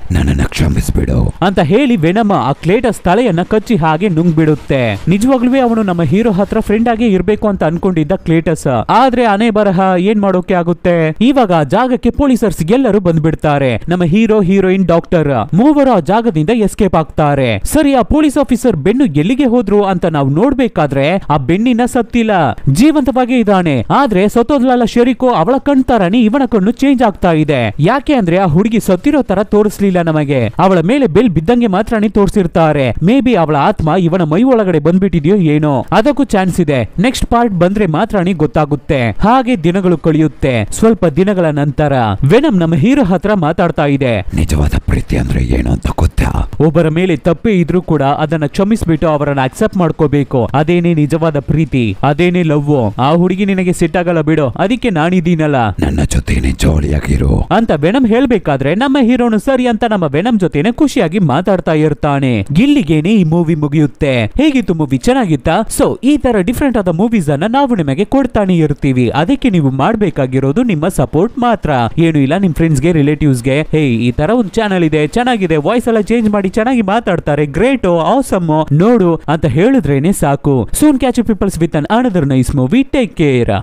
ಅಂತ ಹೇಳಿ ವೆನಮ್ ಆ ಕ್ಲೇಟಸ್ ತಲೆಯನ್ನ ಕಚ್ಚಿ ಹಾಗೆ ನುಂಗ್ ಬಿಡುತ್ತೆ. ನಿಜವಾಗ್ಲೂ ಅವನು ನಮ್ಮ ಹೀರೋ ಹತ್ರ ಫ್ರೆಂಡ್ ಆಗಿ ಇರ್ಬೇಕು ಅಂತ ಅನ್ಕೊಂಡಿದ್ದ ಕ್ಲೇಟಸ್. ಆದ್ರೆ ಅನೇ ಬರಹ ಏನ್ ಮಾಡೋಕೆ ಆಗುತ್ತೆ. ಇವಾಗ ಜಾಗಕ್ಕೆ ಪೊಲೀಸರ್ಸ್ ಎಲ್ಲರೂ ಬಂದ್ಬಿಡ್ತಾರೆ. ನಮ್ಮ ಹೀರೋ ಹೀರೋಯಿನ್ ಡಾಕ್ಟರ್ ಮೂವರು ಆ ಜಾಗದಿಂದ ಎಸ್ಕೇಪ್ ಆಗ್ತಾರೆ. ಸರಿ, ಆ ಪೊಲೀಸ್ ಆಫೀಸರ್ ಬೆನ್ನು ಎಲ್ಲಿಗೆ ಹೋದ್ರು ಅಂತ ನಾವು ನೋಡ್ಬೇಕಾದ್ರೆ ಆ ಬೆನ್ನಿನ ಸತ್ತಿಲ್ಲ, ಜೀವಂತವಾಗಿ ಇದ್ದಾನೆ. ಆದ್ರೆ ಸತ್ತೋದ್ಲಲ್ಲ ಶೆರಿಕೋ, ಅವಳ ಕಣ್ ತರಾನೇ ಇವನ ಕಣ್ಣು ಚೇಂಜ್ ಆಗ್ತಾ ಇದೆ. ಯಾಕೆ ಅಂದ್ರೆ ಆ ಹುಡುಗಿ ಸತ್ತಿರೋ ತರ ತೋರಿಸ್ಲಿಲ್ಲ ನಮಗೆ, ಅವಳ ಮೇಲೆ ಬೆಲ್ ಬಿದ್ದಂಗೆ ಮಾತ್ರನೇ ತೋರಿಸಿರ್ತಾರೆ. ಮೇ ಬಿ ಅವಳ ಆತ್ಮ ಇವನ ಮೈ ಒಳಗಡೆ ಬಂದ್ಬಿಟ್ಟಿದ್ಯೋ ಏನೋ, ಅದಕ್ಕೂ ಚಾನ್ಸ್ ಇದೆ. ನೆಕ್ಸ್ಟ್ ಪಾರ್ಟ್ ಬಂದ್ರೆ ಮಾತ್ರನೇ ಗೊತ್ತಾಗುತ್ತೆ. ಹಾಗೆ ದಿನಗಳು ಕಳೆಯುತ್ತೆ. ಸ್ವಲ್ಪ ದಿನಗಳ ನಂತರ ವೆನಮ್ ನಮ್ಮ ಹೀರೋ ಹತ್ರ ಮಾತಾಡ್ತಾ ಇದೆ. ನಿಜವಾದ ಪ್ರೀತಿ ಅಂದ್ರೆ ಏನು ಅಂತ ಗೊತ್ತಾ? ಒಬ್ಬರ ಮೇಲೆ ತಪ್ಪೇ ಇದ್ರೂ ಕೂಡ ಅದನ್ನ ಕ್ಷಮಿಸ್ಬಿಟ್ಟು ಅವರನ್ನ ಅಕ್ಸೆಪ್ಟ್ ಮಾಡ್ಕೋಬೇಕು, ಅದೇನೇ ನಿಜವಾದ ಪ್ರೀತಿ. ಪ್ರೀತಿ ಅದೇನೇ ಲವ್. ಆ ಹುಡುಗಿ ನಿನಗೆ ಸಿಟ್ಟಾಗಲ್ಲ ಬಿಡು, ಅದಕ್ಕೆ ನಾನಿದ್ದೀನಲ್ಲ, ನನ್ನ ಜೊತೆನೆ ಜೋಳಿಯಾಗಿರು ಅಂತ ವೆನಮ್ ಹೇಳ್ಬೇಕಾದ್ರೆ ನಮ್ಮ ಹೀರೋನು ಸರಿ ಅಂತ ನಮ್ಮ ವೆನಮ್ ಜೊತೆನೆ ಖುಷಿಯಾಗಿ ಮಾತಾಡ್ತಾ ಇರ್ತಾನೆ. ಇಲ್ಲಿಗೇನೆ ಈ ಮೂವಿ ಮುಗಿಯುತ್ತೆ. ಹೇಗಿತ್ತು ಮೂವಿ? ಚೆನ್ನಾಗಿತ್ತಾ? ಸೊ ಈ ತರ ಡಿಫ್ರೆಂಟ್ ಆದ ಮೂವೀಸ್ ಅನ್ನ ನಾವು ನಿಮಗೆ ಕೊಡ್ತಾನೆ ಇರ್ತೀವಿ. ಅದಕ್ಕೆ ನೀವು ಮಾಡ್ಬೇಕಾಗಿರೋದು ನಿಮ್ಮ ಸಪೋರ್ಟ್ ಮಾತ್ರ. ಏನು ಇಲ್ಲ, ನಿಮ್ ಫ್ರೆಂಡ್ಸ್ಗೆ ರಿಲೇಟಿವ್ಸ್ಗೆ ಹೇ ಈ ತರ ಒಂದು ಚಾನಲ್ ಇದೆ, ಚೆನ್ನಾಗಿದೆ, ವಾಯ್ಸ್ ಎಲ್ಲ ಚೇಂಜ್ ಮಾಡಿ ಚೆನ್ನಾಗಿ ಮಾತಾಡ್ತಾರೆ, ಗ್ರೇಟ್, ಆಸಮ್, ನೋಡು ಅಂತ ಹೇಳಿದ್ರೇನೆ ಸಾಕು. Soon catch people's with an another nice movie. Take care.